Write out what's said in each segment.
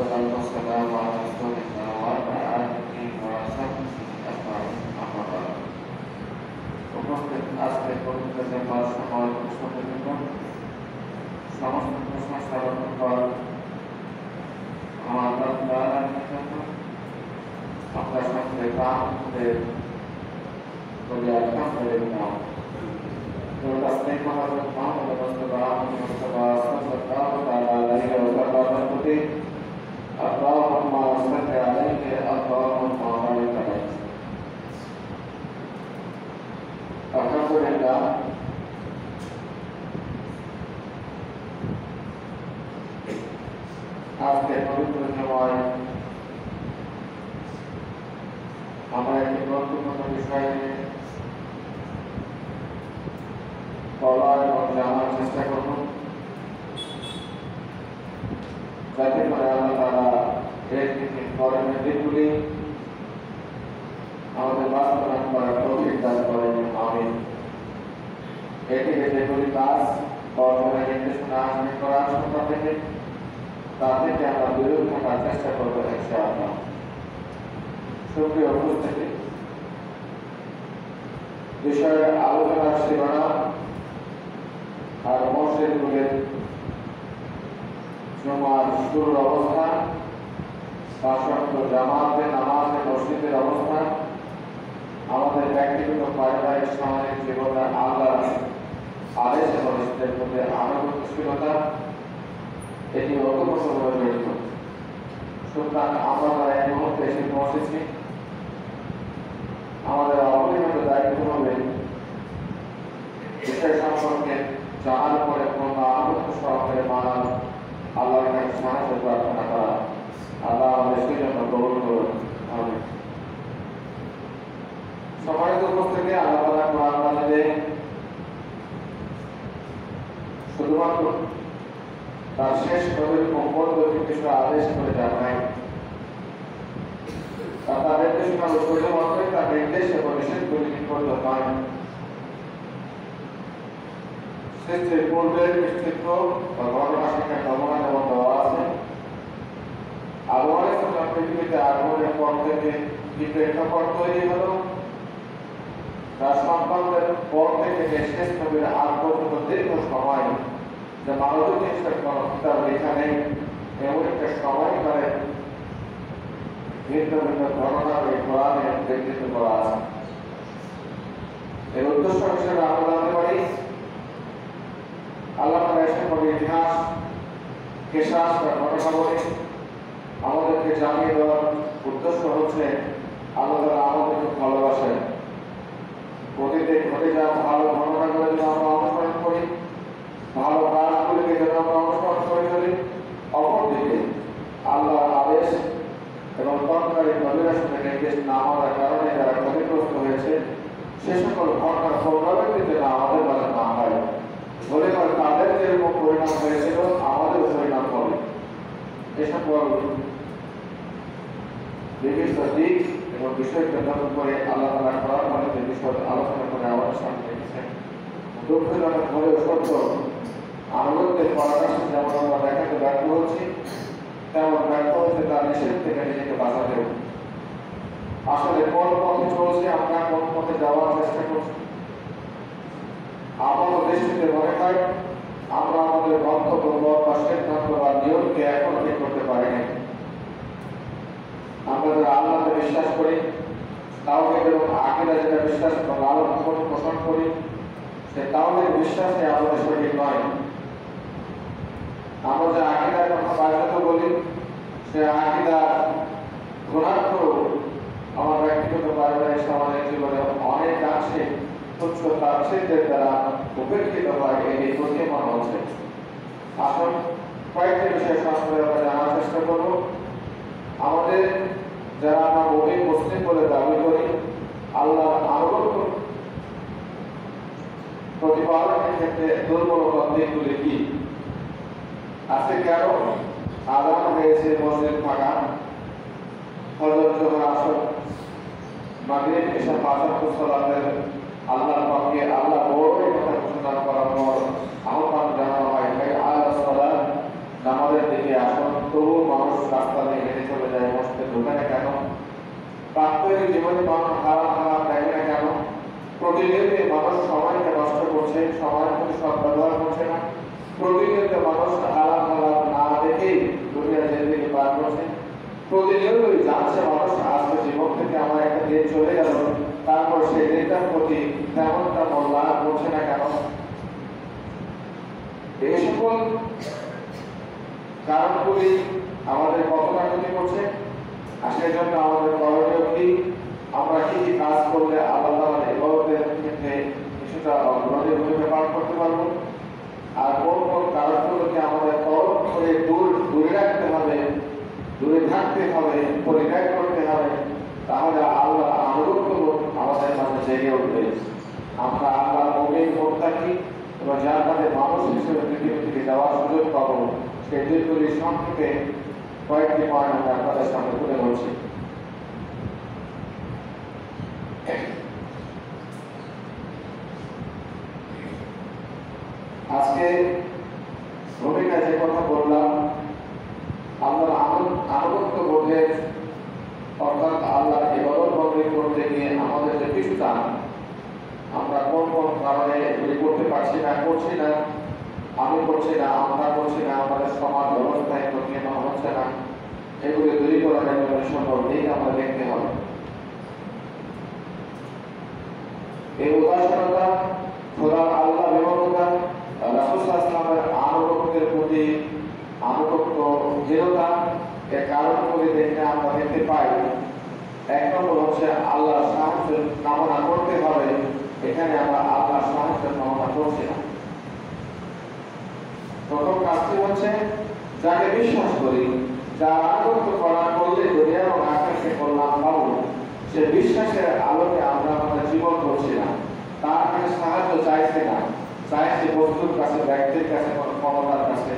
والصلاة والسلام على رسول الله وعلى آله وصحبه أجمعين أما بعد উপস্থিত আজকের পবিত্র জুমার সময় উপস্থিত সমস্ত প্রশংসা অর্পণ কর আমার আল্লাহ তাআলার জন্য আমরা সকলে প্রাণের বলি আলহামদুলিল্লাহ। তসলিম হযরত মুহাম্মদ রাসূলুল্লাহ সাল্লাল্লাহু আলাইহি ওয়াসাল্লামের প্রতি আল্লাহুম্মা সাল্লি আলাইহি আল্লাহুম্মা বারিক আলাইহি। আলহামদুলিল্লাহ, আজকে পবিত্র জুমায় আমরা একটি গুরুত্বপূর্ণ বিষয় নিয়ে বলার এবং জানার চেষ্টা করব, যাতে করে আল্লাহ তাআলা এর থেকে কর্মের দিকগুলি আমাদের বাস্তবায়ন করার তৌফিক দান করেন। আমিন। এটিকে যেগুলি কাজ কর্মের নির্দেশনা আসবে করার সংখ্যা থেকে তা থেকে আমরা বিরত থাকার চেষ্টা করবো ইনশাআল্লাহ। সুপ্রিয় উপস্থিতি, বিষয়ের আলোচনার সীমানা আর মসজিদগুলির জুমার শুরুর অবস্থান, পাঁচওয়াক্ত জামাতে নামাজে মসজিদের অবস্থান, আমাদের ব্যক্তিগত পারিবারিক সামাজিক জীবনে আল্লাহর আদেশ এবং নিষেধের প্রতি আনুগত্যশীলতা এটি অতপ্রসভাবে জড়িত। সুতরাং আমরা যারা এই মুহূর্তে এসে পৌঁছেছি, আমাদের অপরিমিত দায়িত্ব হবে বিষয় সম্পর্কে জানার পরে পূর্ণ আনুগত্য সহকারে মানা, আল্লাহর কাছে সাহায্য প্রার্থনা করা। আল্লাহ আমাদের সেই জন্য কবুল করুন। আমিন। সম্মানিত উপস্থিতি, আল্লাহ তাআলা কোরআন মাজিদে শুধুমাত্র তার শেষ নবীর উম্মতকে কিছু আদেশ করে জানায়, তার নির্দেশনা শুধুমাত্রই তার নির্দেশ এবং নিষেধগুলি নির্বন্ধ নয়। সৃষ্টির পূর্বের বিস্তৃত বা ঘটনা সেখানে নমুনা যেমন দেওয়া আছে। আদম আলাইহিস সালাম পৃথিবীতে আগমনের পর থেকে কি প্রেক্ষাপট তৈরি হলো, তার সন্তানদের পর থেকে শেষ নবীর আগ পর্যন্ত দীর্ঘ সময় যে মানবিক হিসেবে কোনো কিতাব লেখা নেই, এমন একটা সময়কালে ভিন্ন ভিন্ন ঘটনা এই কোরআনে বিবৃত করা আছে। এর উদ্দেশ্য হিসেবে আমরা জানতে পারি, আল্লাহ তাআলা এসে কোনো ইতিহাস, কেসাস বা ঘটনাবলী আমাদেরকে জানিয়ে দেওয়ার উদ্দেশ্য হচ্ছে আল্লাহ তাআলা আমাদেরকে ভালোবাসেন। অতীতে ঘটে যাওয়া ভালো ঘটনাগুলো যেন আমরা অনুসরণ করি, ভালো কাজগুলিকে যেন আমরা অনুসরণ করে চলি। অপরদিকে আল্লাহর আদেশ এবং তৎকালীন নবী রাসূলের নির্দেশ না মানার কারণে যারা ক্ষতিগ্রস্ত হয়েছে, সে সকল ঘটনার পুনরাবৃত্তি যেন আমাদের মাঝে না হয়, বলে করে তাদের যেরকম পরিণাম হয়েছিল আমাদেরও পরিণাম হবে। এ সকল বিভিন্ন দিক এবং বিষয়কে লক্ষ্য করে আল্লাহ তাআলা কোরআন মাজিদে বিষয় আলোচনা করে আমাদের সামনে রেখেছেন। দুঃখজনক হলেও সত্য, আনুগত্যের পরামর্শ যেমন আমরা দেখাতে ব্যর্থ হচ্ছি, তেমন ব্যর্থ হচ্ছে তার নিষেধ থেকে নিজেকে বাঁচাতেও। আসলে কোন পথে চলছে, আমরা কোন পথে যাওয়ার চেষ্টা করছি। আমাদের দৃষ্টিতে মনে হয় আমরা আমাদের গন্তব্য বা সিদ্ধান্ত বা নিয়মকে এখনো ঠিক করতে পারি না। আমরা যারা আল্লাহকে বিশ্বাস করি, তাওহীদ এবং আকীদা যেটা বিশ্বাস এবং লালন পোষণ করি, সে তাওহীদ বিশ্বাসে আমাদের সঠিক নয়। আমরা যে আকীদার কথা বারবার বলি, সে আকীদা গুণার্থ আমার ব্যক্তিগত পারিবারিক সামাজিক জীবনে অনেকাংশে তুচ্ছ তাচ্ছিল্যের দ্বারা উপেক্ষিত হয়, এই প্রতীয়মান হচ্ছে। আসুন কয়েকটি বিষয় সংক্ষেপে আমরা জানার চেষ্টা করব। আমাদের যারা আমরা মুমিন মুসলিম বলে দাবি করি, আল্লাহর আনুগত্য প্রতিপালনের ক্ষেত্রে দুর্বলতার দিকগুলি কি? আজকে কেন আযান হয়েছে মসজিদ ফাঁকা, ফজর জোহর আসর মাগরিব এসা পাঁচ ওয়াক্ত সালাতের আল্লাহর পাকে আল্লাহ বড় কথা ঘোষণা করার পর আহ্বান জানানো হয়, নামাজের দিকে আসুন, তবু মানুষ রাস্তা পরিমাণ হারাম হারাম দেয় না কেন? প্রতিনিয়ত মানুষ সময়কে নষ্ট করছে, সময়ের প্রতি সদ্ব্যবহার করছে না। প্রতিনিয়ত মানুষ হারাম হারাম না দেখেই দুনিয়া জিন্দেগি পার করছে। প্রতিনিয়তই জানছে মানুষ আজকে জীবন থেকে আমার একটা দিন চলে গেল, তারপর সেই দিনটার প্রতি তেমনটা মূল্যায়ন করছে না কেন? এই সকল কারণগুলি আমাদের কতটা ক্ষতি করছে, আর সেই জন্য আমাদের করণীয় কি? আমরা কি কি কাজ করলে আল্লাহ তাআলার ইবাদতের ক্ষেত্রে কিছুটা অগ্রণী ভূমিকা পালন করতে পারবো, আর কোন কোন কারণগুলোকে আমাদের তরফ করে দূরে রাখতে হবে, দূরে থাকতে হবে, পরিত্যাগ করতে হবে, তাহলে আল্লাহ আনুগত্য আমাদের মাঝে জেগে উঠবে। আমরা আল্লাহর মুমিন মুত্তাকি এবং জান্নাতের মানুষ হিসেবে পৃথিবী থেকে যাওয়ার সুযোগ পাবো। সেই দিকগুলি সংক্ষেপে কয়েকটি পয়েন্ট আমরা আপনাদের সামনে তুলে ধরছি। আজকে ভূমিকা যে কথা বললাম, আল্লাহর আনুগত্য বোধের অর্থাৎ আল্লাহর ইবাদত বন্দী করতে গিয়ে আমাদের যে পিছুটান, আমরা কোন কোন কারণে এগুলি করতে পারছি না, করছি না, আমি করছি না, আমরা করছি না, আমাদের সমাজ ব্যবস্থায় প্রতিমান হচ্ছে না, এগুলি তৈরি করার জন্য সকল দিক আমরা দেখতে হবে। এই উদাসীনতা, খোদার আল্লাহ বিমুখতা, রাসূল সাল্লাল্লাহু আলাইহি ওয়াসাল্লামের আনুগত্যের প্রতি আনুগত্যহীনতা, এর কারণগুলি দেখে আমরা দেখতে পাই। এক নম্বর হচ্ছে আল্লাহর সাহায্য কামনা করতে হবে, এখানে আমরা আল্লাহর সাহায্য কামনা করছি না। প্রথম কাজটি হচ্ছে যাকে বিশ্বাস করি, যার আনুগত্য করলে দুনিয়া এবং আখিরাতে কল্যাণ পাবো, সে বিশ্বাসের আলোকে আমরা আমাদের জীবন করছি না, তার কাছে সাহায্য চাইছে না, চাইছে বস্তুর কাছে, ব্যক্তির কাছে, ক্ষমতার কাছে।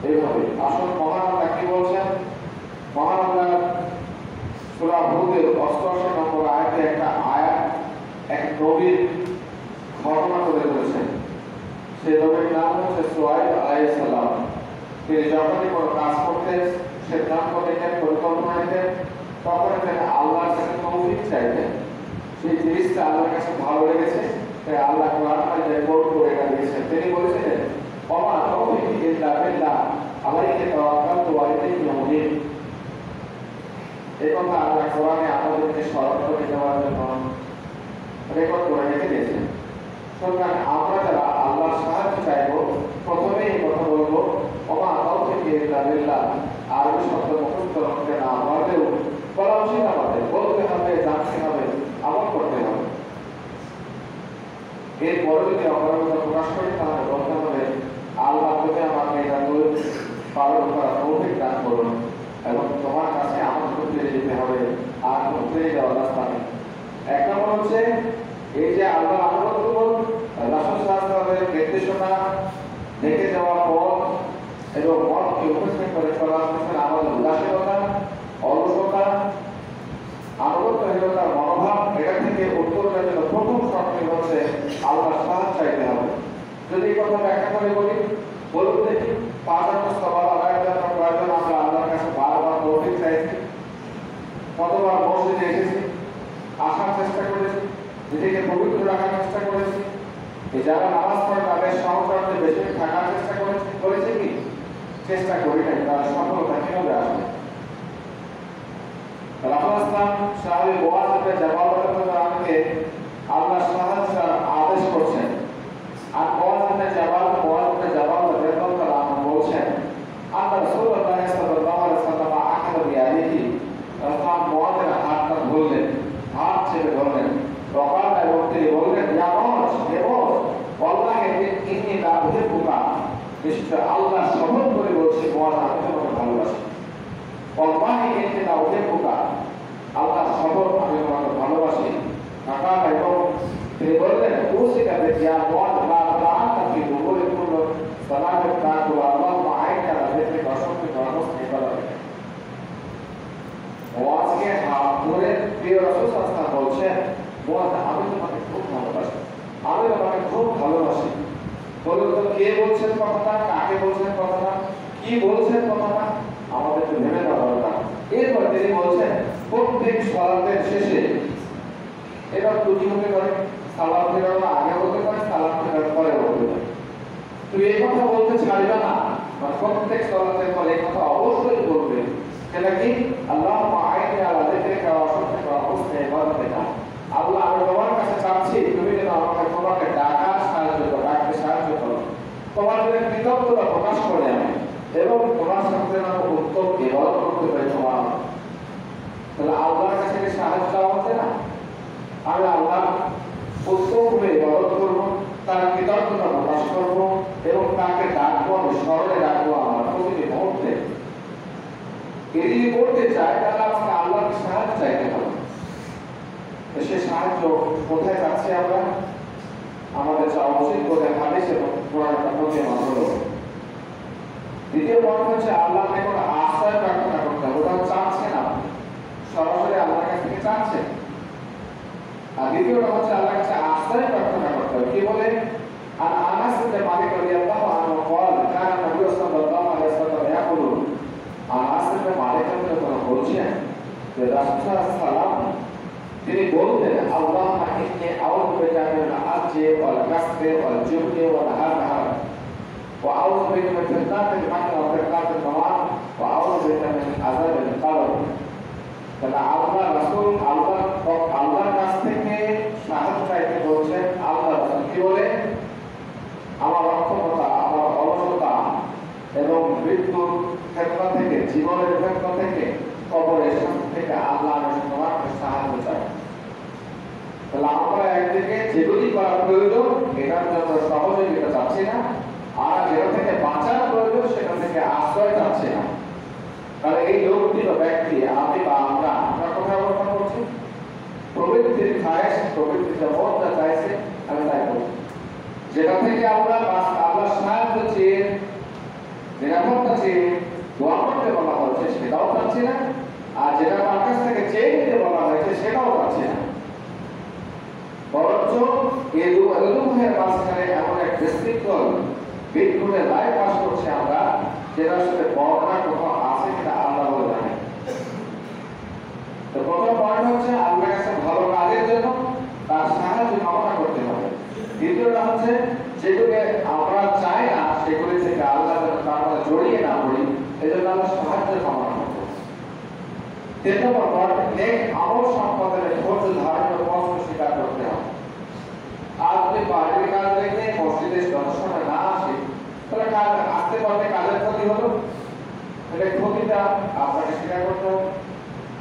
এইভাবে আসল মহান আল্লাহ কি বলছেন? মহান আল্লাহ সূরা হুদের 88 নম্বর আয়াতে একটা আয়াত, এক নবীর ঘটনা তুলে ধরেছেন। সেই নবীর নাম হচ্ছে শুআয়ব আলাইহিস সালাম। তিনি যখনই কোনো কাজ করতেন, সিদ্ধান্ত নিতেন, পরিকল্পনা নিতেন, তখন তিনি আল্লাহর কাছে তৌফিক চাইতেন। সেই জিনিসটা আল্লাহর কাছে ভালো লেগেছে, তাই আল্লাহ কোরআনে যে কোট করে দিয়েছেন, তিনি বলেছিলেন ওমা তৌফিক ইল্লা বিল্লাহ আলাইহি তাওয়াক্কালতু ওয়া ইলাইহি উনীব। এই কথা আল্লাহ কোরআনে আমাদেরকে স্মরণ করে দেওয়ার জন্য রেকর্ড করে রেখে দিয়েছেন। সুতরাং আমরা যারা আল্লাহর সাহায্য চাইব, প্রথমে এই কথা বলবো ওমা তৌফিক ইল্লা বিল্লাহ। আরবি শব্দ মুখস্থ করতে না পারলেও বলা উচিত, আমাদের বলতে হবে, জানতে হবে, আমল করতে হবে। এরপরে যদি অপরাধতা প্রকাশ করি, তাহলে বলতে হবে আল্লাহ তুমি আমাকে এটা পালন করা তৌফিক দান করুন, এবং তোমার কাছে আমল করতে যেতে হবে, আর করতে যাওয়ার রাস্তা নেই। এক নম্বর হচ্ছে এই যে আল্লাহ আনুগত্য করুন, রাসূল সাল্লাল্লাহু আলাইহি ওয়াসাল্লামের নির্দেশনা দেখে যাওয়া পথ এবং মনকে উপস্থিত করে চলার পিছনে আমাদের উদাসীনতা, অলসতা, আনুগত্যহীনতার মনোভাব, এটা থেকে উত্তরণের জন্য প্রথম শর্ত হচ্ছে আল্লাহর সাহায্য চাইতে হবে। যদি এই কথা ব্যাখ্যা করে বলুন দেখি, 5 ওয়াক্ত সালাত আদায়ের জন্য প্রয়োজন আমরা আল্লাহর কাছে বারবার তৌফিক চাইছি, কতবার মসজিদে এসেছি, আসার চেষ্টা করেছি, নিজেকে পবিত্র রাখার চেষ্টা করেছি, এই যারা নামাজ পড়ে তাদের সহকর্মে বেশি থাকার চেষ্টা করেছে কি? চেষ্টা করি নাই, তার সফলতা কিভাবে আসবে? রাসূল ইসলাম সাহাবী মুআয ইবনে জাবাল রাদিয়াল্লাহু আনহুকে আল্লাহ সাহায্য আদেশ করছেন। আর মুআয ইবনে জাবাল রাদিয়াল্লাহু আনহু বলছেন, আল্লাহ রাসূলুল্লাহ সাল্লাল্লাহু আলাইহি ওয়াসাল্লাম আখাযা বিয়াদিহি, রাসূল মুআযের হাতটা ধরলেন, হাত চেপে ধরলেন, তখন এবং তিনি বললেন, ইয়া মুআয, হে মুআয, ওয়াল্লাহি ইন্নী লা উহিব্বুকা, নিশ্চয় আল্লাহ শপথ করে বলছি মুআয, আমি তোমাকে ভালোবাসি। ওয়াল্লাহি ইন্নী লা উহিব্বুকা, আল্লাহ শপথ আমি তোমাকে ভালোবাসি। তখন এবং তিনি বললেন, উসিকা বিয়া মুআয লা তাআতা ফি দুবুরি কুল্লি সালাতিন তাকু আল্লাহুম্মা আইকা লা যিকরি ওয়াশফি ওয়া হুসনি ইবাদাতিক। মুআযকে হাত ধরে প্রিয় রাসূল সাল্লাল্লাহু আলাইহি ওয়াসাল্লাম বলছেন, মুআয, আমি তোমাকে খুব ভালোবাসি, আমি তোমাকে খুব ভালোবাসি। বলুন তো কে বলছেন কথাটা, কাকে বলছেন কথাটা, কি বলছেন কথাটা? আমাদেরকে ভেবে নেওয়া দরকার। এরপর তিনি বলছেন প্রত্যেক সালাতের শেষে, এটা দুটি হতে পারে, সালাম ফেরার আগে হতে পারে, সালাম ফেরার পরে হতে পারে। তুই এই কথা বলতে ছাড়বে না, প্রত্যেক সালাতের পরে এই কথা অবশ্যই বলবে, সেটা কি? আল্লাহুম্মা আইনি আলা যিকরিকা ওয়া শুকরিকা ওয়া হুসনি ইবাদাতিকা। আল্লাহ, আমি তোমার কাছে চাচ্ছি তুমি যেন আমাকে তোমাকে ডাকার সাহায্য করো, ডাকতে সাহায্য করো, তোমার জন্য কৃতজ্ঞতা প্রকাশ করে আমি, এবং তোমার সাথে যেন আমি উত্তম ইবাদত করতে পারি তোমার। তাহলে আল্লাহর কাছে কি সাহায্য চাওয়া হচ্ছে না? আমি আল্লাহ উত্তমভাবে ইবাদত করবো, তার কৃতজ্ঞতা প্রকাশ করবো, এবং তাকে ডাকবো, আমি স্মরণে ডাকবো আমার প্রতিটি মুহূর্তে। যদি করতে চাই তাহলে আমাকে আল্লাহর সাহায্য চাইতে হবে। সে সাহায্য কোথায় যাচ্ছে? আমরা আমাদের চাওয়া উচিত বলে হাদিস এবং কোরআনের প্রমাণ হলো। দ্বিতীয় পয়েন্ট হচ্ছে আল্লাহর নিকট আশ্রয় প্রার্থনা করতে হবে। ওটা চাচ্ছে না, সরাসরি আল্লাহর কাছ থেকে চাচ্ছে। আর দ্বিতীয়টা হচ্ছে আল্লাহর কাছে আশ্রয় প্রার্থনা করতে হবে। কি বলে? আর আনাস ইবনে মালিক রাদিয়াল্লাহু আনহু قال كان النبي صلى الله عليه وسلم يقول আনাস ইবনে মালিক রাদিয়াল্লাহু আনহু বলছেন যে রাসূল সাল্লাল্লাহু আলাইহি ওয়াসাল্লাম তিনি বলতেন, আল্লাহুম্মা ইন্নী আউযু বিকা মিনাল আজজি ওয়াল কাসরি ওয়াল জুবনি ওয়াল হারহার ওয়া আউযু বিকা মিন ফিতনাতিল মাহইয়া ওয়া ফিতনাতিল মামাত ওয়া আউযু বিকা মিন আযাবিল কবর। তাহলে আল্লাহ রাসূল আল্লাহর কাছ থেকে সাহায্য চাইতে বলছেন। আল্লাহ রাসূল কি বলে? আমার অক্ষমতা, আমার অলসতা এবং মৃত্যুর ফিতনা থেকে, জীবনের ফিতনা থেকে, কবরের শাস্তি থেকে আল্লাহ আমি তোমার সাহায্য চাই। তাহলে আমরা একদিকে যেগুলি করা প্রয়োজন এটার জন্য সহযোগিতা চাচ্ছি না, আর যেটা থেকে বাঁচার প্রয়োজন সেটা থেকে আশ্রয় চাচ্ছি না। তাহলে এই লোকটি বা ব্যক্তি, আমি বা আমরা কোথায় অবস্থান করছি? প্রবৃত্তির খায়েশ, প্রবৃত্তির মনটা চাইছে আমি তাই করছি। যেটা থেকে আমরা আল্লাহর সাহায্য চেয়ে, নিরাপত্তা চেয়ে দোয়া করতে বলা হয়েছে সেটাও পাচ্ছি না, আর যেটা তার কাছ থেকে চেয়ে নিতে বলা হয়েছে সেটাও পাচ্ছি না। বরঞ্চ এই দুয়ের মাঝখানে এমন এক বিশৃঙ্খল বিক্ষুব্ধ লাইফ পাস করছে আমরা, যেটা আসলে বর্ণনা কোথাও আছে কিনা আল্লাহ বলে জানে। তো প্রথম পয়েন্ট হচ্ছে আল্লাহর কাছে ভালো কাজের জন্য তার সাহায্য কামনা করতে হবে। দ্বিতীয়টা হচ্ছে যেগুলো আমরা চাই না সেগুলি থেকে আল্লাহ যেন তার মধ্যে জড়িয়ে না পড়ি, এই জন্য আমরা সাহায্য কামনা করবো। তিন নম্বর পয়েন্ট, নেক আমল সম্পাদনের ধৈর্য ধারণ ও কষ্ট স্বীকার করতে হবে। আজ যদি বাড়ির কাজ রেখে মসজিদে দর্শনে না আসে তাহলে কাজ আসতে পারলে কাজের ক্ষতি হলো, এটা ক্ষতিটা আপনাকে স্বীকার করতে হবে।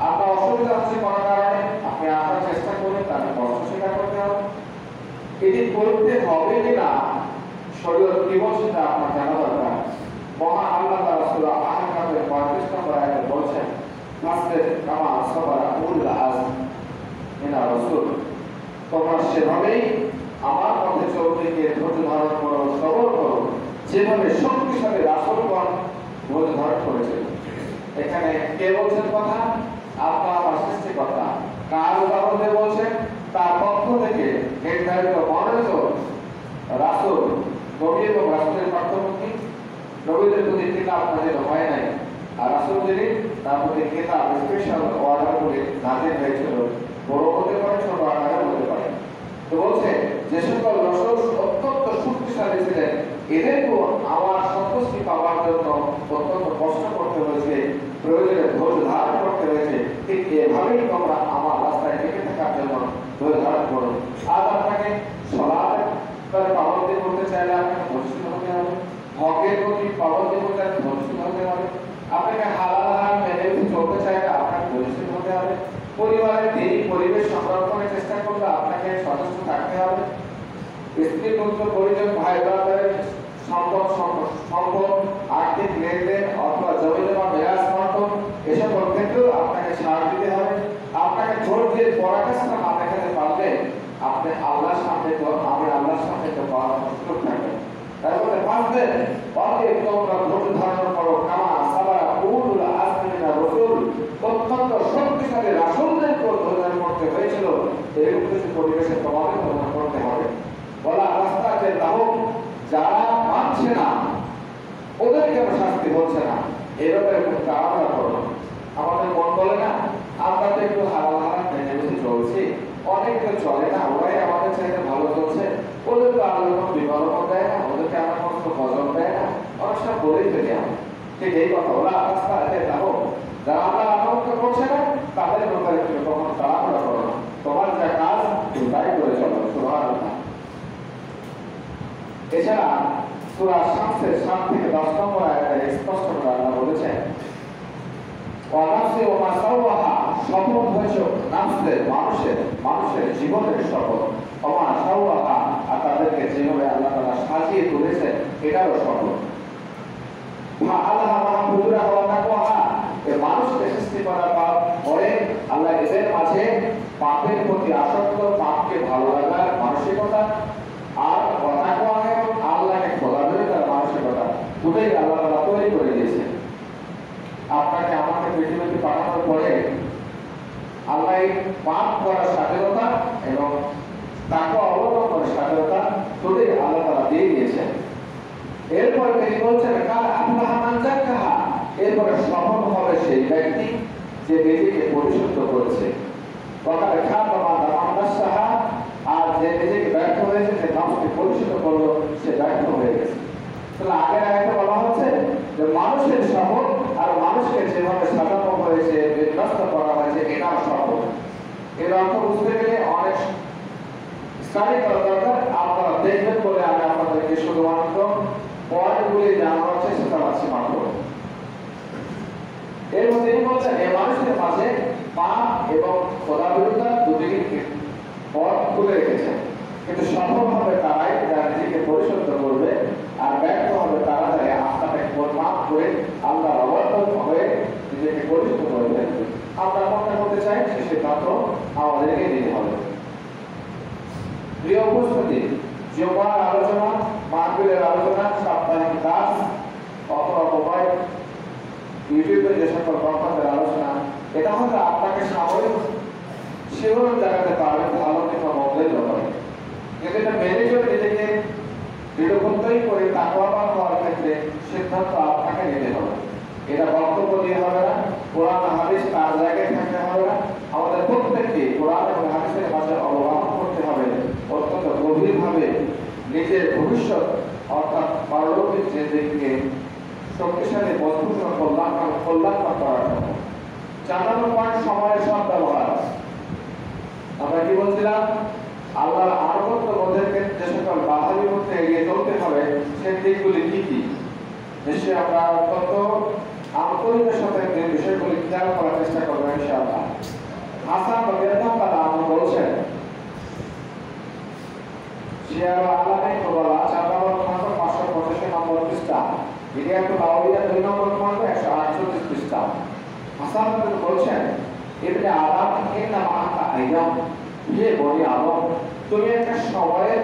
আপনার অসুবিধা হচ্ছে কোনো কারণে, আপনি আসার চেষ্টা করবেন, তাকে কষ্ট স্বীকার করতে হবে। এটি করতে হবে কিনা শরীয়ত কি বলছে তা আপনার জানা দরকার। মহান আল্লাহ রাসূল আহকামের 35 নম্বর আয়াতে বলছেন, ফাসবির কামা সাবারা উলুল আযম মিনার রাসূল। তোমরা সেভাবেই আমার পথে চলতে গিয়ে ধৈর্য ধারণ করো, সবর করো, যেভাবে শক্তিশালী রাসূলগণ ধৈর্য ধারণ করেছিল। এখানে কে বলছেন কথা? আল্লাহ সৃষ্টিকর্তা। কার উদাহরণ দিয়ে বলছেন? তার পক্ষ থেকে নির্ধারিত মনোনীত রাসূল। নবী এবং রাসূলের পার্থক্য কি? নবীদের প্রতি কিতাব নাযিল হয় নাই, আর রাসূল যিনি তার প্রতি কিতাব স্পেশাল অর্ডার করে নাযিল হয়েছিল। বড় হতে পারে, ছোট আকারের হতে পারে। তো বলছে যে সকল রাসূল অত্যন্ত শক্তিশালী ছিলেন এদেরকেও আমার সন্তুষ্টি পাওয়ার জন্য অত্যন্ত কষ্ট করতে হয়েছে, প্রয়োজনে ধৈর্য ধারণ করতে হয়েছে। ঠিক এভাবেই তোমরা আমার রাস্তায় টিকে থাকার জন্য ধৈর্য ধারণ করো। আজ আপনাকে সালাতের পাবন্দি করতে চাইলে আপনাকে ধৈর্যশীল হতে হবে, হকের প্রতি পাবন্দি করতে চাইলে ধৈর্যশীল হতে হবে, আপনাকে হালাল হারাম মেনে চলতে চাইলে আপনাকে ধৈর্যশীল হতে হবে, পরিবারের দিনই পরিবেশ সংরক্ষণের চেষ্টা করলে আপনাকে সচেষ্ট থাকতে হবে, স্ত্রী পুত্র পরিজন ভাই ব্রাদারের সম্পদ আর্থিক লেনদেন অথবা জমি জমা মেরাজ বন্টন এসব ক্ষেত্রেও আপনাকে ছাড় দিতে হবে। আপনাকে ধৈর্যের পরাকাষ্ঠা না দেখাতে পারলে আপনি আল্লাহর সামনে তো পাওয়ার সুযোগ থাকবে। তাই বলে পাঁচদের অতএব তোমরা ধৈর্য ধারণ করো কামা সাবারা উলুল আযমি মিনার রাসূল। অত্যন্ত শক্তিশালী রাসূলদের উপর ধৈর্য ধারণ করতে হয়েছিল, এরকম কিছু পরিবেশে তোমাদের ধৈর্য করতে হবে। বলা রাস্তাতে দাও যারা মানছে না ওদেরকে শাস্তি হচ্ছে না, এভাবে কারণটা করো। আমাদের মন বলে না আমরা তো একটু হারাম হারাম মেনে বেঁধে চলছি, অনেক কেউ চলে না, ওরাই আমাদের চাইতে ভালো চলছে, ওদের তো আল্লাহ কোনো বিবরণ দেয় না, ওদেরকে আমার কোনো ভজন দেয় না, অনেক সময় বলেই ফেলি আমি। ঠিক এই কথা, ওরা রাস্তা দেখো যারা আমরা আত্মহত্যা করছে না তাদের ব্যাপারে তুমি কখনো তাড়াহুড়া করো না, তোমার যা কাজ তুমি তাই করে চলো। সুবহানাল্লাহ। এছাড়া সূরা শামসের 7 থেকে 10 নম্বর আয়াতে স্পষ্ট করে আল্লাহ বলেছেন, ওয়ানাফসি ওমা সাওয়াহা, শপথ হয়েছে নাফসের, মানুষের জীবনের শপথ, ওমা সাওয়াহা, আর তাদেরকে যেভাবে আল্লাহ তাআলা সাজিয়ে তুলেছে এটারও শপথ। আল্লাহ ফুজুরাহা ওয়া তাকওয়াহা, এই মানুষকে সৃষ্টি করার পরে আল্লাহ এদের মাঝে পাপের প্রতি আসক্ত, পাপকে ভালো লাগার মানসিকতা আর তাকওয়াহা আল্লাহকে খোদাভীরতার মানসিকতা দুটোই আল্লাহ তাআলা তৈরি করে দিয়েছেন। আপনাকে আমাকে পৃথিবীতে পাঠানোর পরে আল্লাহ পাপ করার স্বাধীনতা এবং তাকে অবলম্বনের স্বাধীনতা দুটোই আল্লাহ তাআলা দিয়ে দিয়েছেন। এরপর তিনি বলছেন কাল আফলাহা মান যাক্কাহা, এরপরে সফল হবে সেই ব্যক্তি যে নিজেকে পরিশুদ্ধ করেছে। ওয়াকাদ খাবা মান দাসাহা, আর যে নিজেকে ব্যর্থ হয়েছে, যে নফসকে পরিশুদ্ধ করলো সে ব্যর্থ হয়ে গেছে। তাহলে আগের আয়াতে বলা হচ্ছে যে মানুষের শপথ আর মানুষকে যেভাবে সাজানো হয়েছে, বিন্যস্ত করা হয়েছে এটাও শপথ। এর অর্থ বুঝতে গেলে অনেক স্টাডি করা দরকার। আপনারা দেখবেন বলে আমি আপনাদেরকে শুধুমাত্র পয়েন্টগুলি জানানোর চেষ্টা করছি মাত্র। এর মধ্যে তিনি বলছেন এই মানুষের মাঝে পাপ এবং খোদাবিরুদ্ধা দুটিকে পথ খুলে রেখেছেন, কিন্তু সফল হবে তারাই যারা নিজেকে পরিশুদ্ধ করবে, আর ব্যর্থ হবে তারা যারা আত্মাকে পরিমাপ করে আল্লাহর অবতার হয়ে নিজেকে পরিশুদ্ধ করবে। আমরা কোনটা করতে চাই সে সিদ্ধান্ত আমাদেরকে নিতে হবে। প্রিয় উপস্থিতি, জুমার আলোচনা, মাহফিলের আলোচনা, সাপ্তাহিক ক্লাস অথবা মোবাইল ইউটিউবে যে সকল বক্তাদের আলোচনা, এটা হয়তো আপনাকে সাময়িক শিহরণ জাগাতে পারবে ভালো কিংবা মন্দের ব্যাপারে, কিন্তু এটা মেনে চলে নিজেকে দৃঢ়বদ্ধই করে তাকওয়াবান হওয়ার ক্ষেত্রে সিদ্ধান্ত আপনাকে নিতে হবে। এটা বক্তব্য দিয়ে হবে না, কোরআন হাদিস তার জায়গায় থাকতে হবে না, আমাদের প্রত্যেককে কোরআন এবং হাদিসের মাঝে অবগাহন করতে হবে অত্যন্ত গভীরভাবে, নিজের ভবিষ্যৎ অর্থাৎ পারলৌকিক যে দিককে শক্তিশালী মজবুত ও কল্যাণকর করার জন্য। 4 নম্বর পয়েন্ট, সময়ের সদ্ব্যবহার। আমরা কি বলছিলাম? আল্লাহর আনুগত্য বোধের ক্ষেত্রে যে সকল বাধাবির মধ্যে এগিয়ে চলতে হবে সেই দিকগুলি কি কি, নিশ্চয়ই আমরা অত্যন্ত আন্তরিকের সাথে এই বিষয়গুলি খেয়াল করার চেষ্টা করবো ইনশাআল্লাহ। হাসান রাদিয়াল্লাহু তাআলা আনহু বলছেন, শিয়ার আলামে কোবালা 4 নম্বর খণ্ড 585 নম্বর পৃষ্ঠা, বিরিয়াতুল আউলিয়া 2 নম্বর খণ্ড 138 পৃষ্ঠা। হাসান রাদিয়াল্লাহু বলছেন, ইবনে আদম ইন্না মাআকা আইয়াম, হে বনি আদম তুমি একটা সময়ের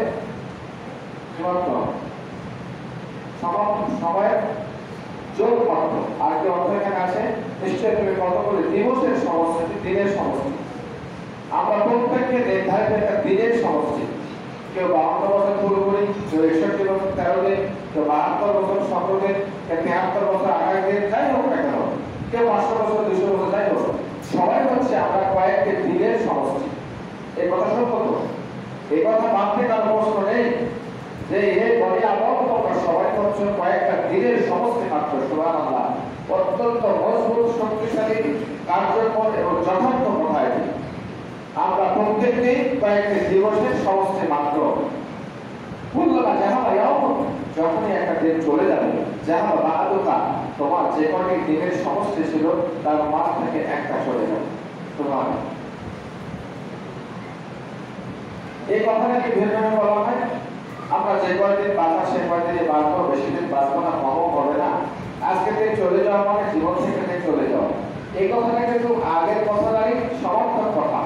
সময়ের যোগ মাত্র। আর কি অর্থ এখানে আছে? নিশ্চয় তুমি কতগুলি দিবসের সমষ্টি, দিনের সমষ্টি। আমরা প্রত্যেককে নির্ধারিত একটা দিনের সমষ্টি, কেউ 52 বছর পুরোপুরি, কেউ 61 বছর 13 দিন, কেউ 72 বছর 17 দিন, কেউ 73 বছর 28 দিন, যাই হোক না কেন, কেউ 500 বছর 200 বছর, যাই হোক, সবাই হচ্ছে আমরা কয়েকটি দিনের সমষ্টি। এই কথা সত্য তো? এই কথা মানতে কারো প্রশ্ন নেই যে হে বনি আদম তোমরা সবাই হচ্ছে কয়েকটা দিনের সমষ্টি মাত্র। সুবহানাল্লাহ। অত্যন্ত মজবুত, শক্তিশালী, কার্যকর এবং যথার্থ কথা এটি। আমরা প্রত্যেকটি কয়েকটি দিবসের সমষ্টি মাত্র। কুল্লামা যাহাবা ইয়াউম, যখনই একটা দিন চলে যাবে, যাহাবা বা'দুকা, তোমার যে কয়টি দিনের সমষ্টি ছিল তার মাঝ থেকে একটা চলে যাবে। সুবহানাল্লাহ। এই কথাটাকে ভিন্ন বলা হয়, আমরা যে কয়দিন বাঁচা সে কয়দিনই বাঁচবো, বেশি দিন বাঁচবো না, কমও হবে না। আজকে থেকে চলে যাওয়া মানে জীবন থেকে চলে যাওয়া। এই কথাটা কিন্তু আগের কথাটারই সমর্থক কথা,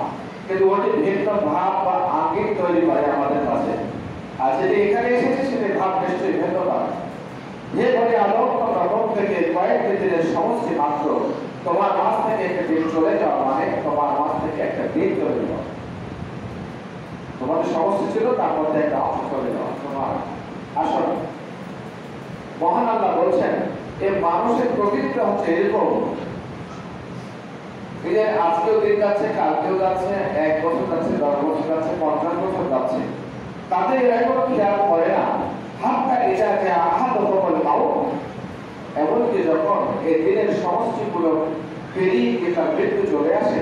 কিন্তু ওটি ভিন্ন ভাব বা আঙ্গিক তৈরি করে আমাদের কাছে। আর যেটি এখানে এসেছে সেটি ভাব নিশ্চয়ই ভিন্ন নয়। যে বলে আদম তোমরা প্রত্যেকে কয়েকটি দিনের সমষ্টি মাত্র, তোমার মাঝ থেকে একটা দিন চলে যাওয়া মানে তোমার মাঝ থেকে একটা দিন চলে যাওয়া। তোমাদের সমস্যা ছিল তার মধ্যে একটা অংশ চলে যাওয়া। তোমার আসলে মহান আল্লাহ বলছেন এই মানুষের প্রকৃতিটা হচ্ছে এরকম এদের আজকেও দিন যাচ্ছে, কালকেও যাচ্ছে, 1 বছর যাচ্ছে, 10 বছর যাচ্ছে, 50 বছর যাচ্ছে, তাদের এরা কোনো খেয়াল করে না। হাতটা এটা যে আহাত হল পাও, এমনকি যখন এই দিনের সমষ্টিগুলো পেরিয়ে গিয়ে তার মৃত্যু চলে আসে,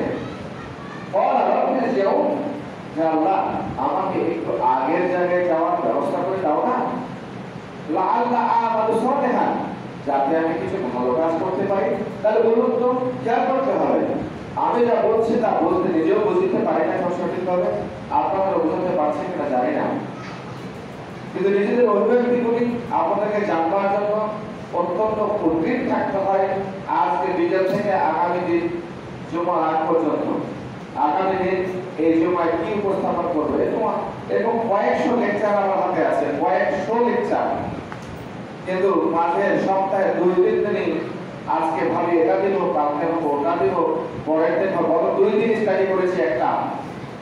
আল্লাহ আমাকে একটু আগের জায়গায় যাওয়ার ব্যবস্থা করে দাও না, যাতে আমি কিছু ভালো কাজ করতে পারি। তাহলে বলুন তো খেয়াল করতে হবে, আমি যা বলছি তা বলতে নিজেও বুঝতে পারি না সঠিকভাবে, আপনারা বুঝতে পারছেন কিনা জানি না, কিন্তু নিজেদের অভিব্যক্তিগুলি আপনাদেরকে জানবার জন্য অত্যন্ত উদ্গ্রীব থাকতে হয়। আজকে বিকেল থেকে আগামী দিন জুমার আগ পর্যন্ত, আগামী দিন এই জুমায় কি উপস্থাপন করবে এবং কয়েকশো লেকচার আমার হাতে আছে, কয়েকশো লেকচার, কিন্তু মাঝে সপ্তাহে 2 দিন আজকে ভাবি এটা দিব, কালকে ওটা দিব, পরের দিন গত 2 দিন স্টাডি করেছি একটা,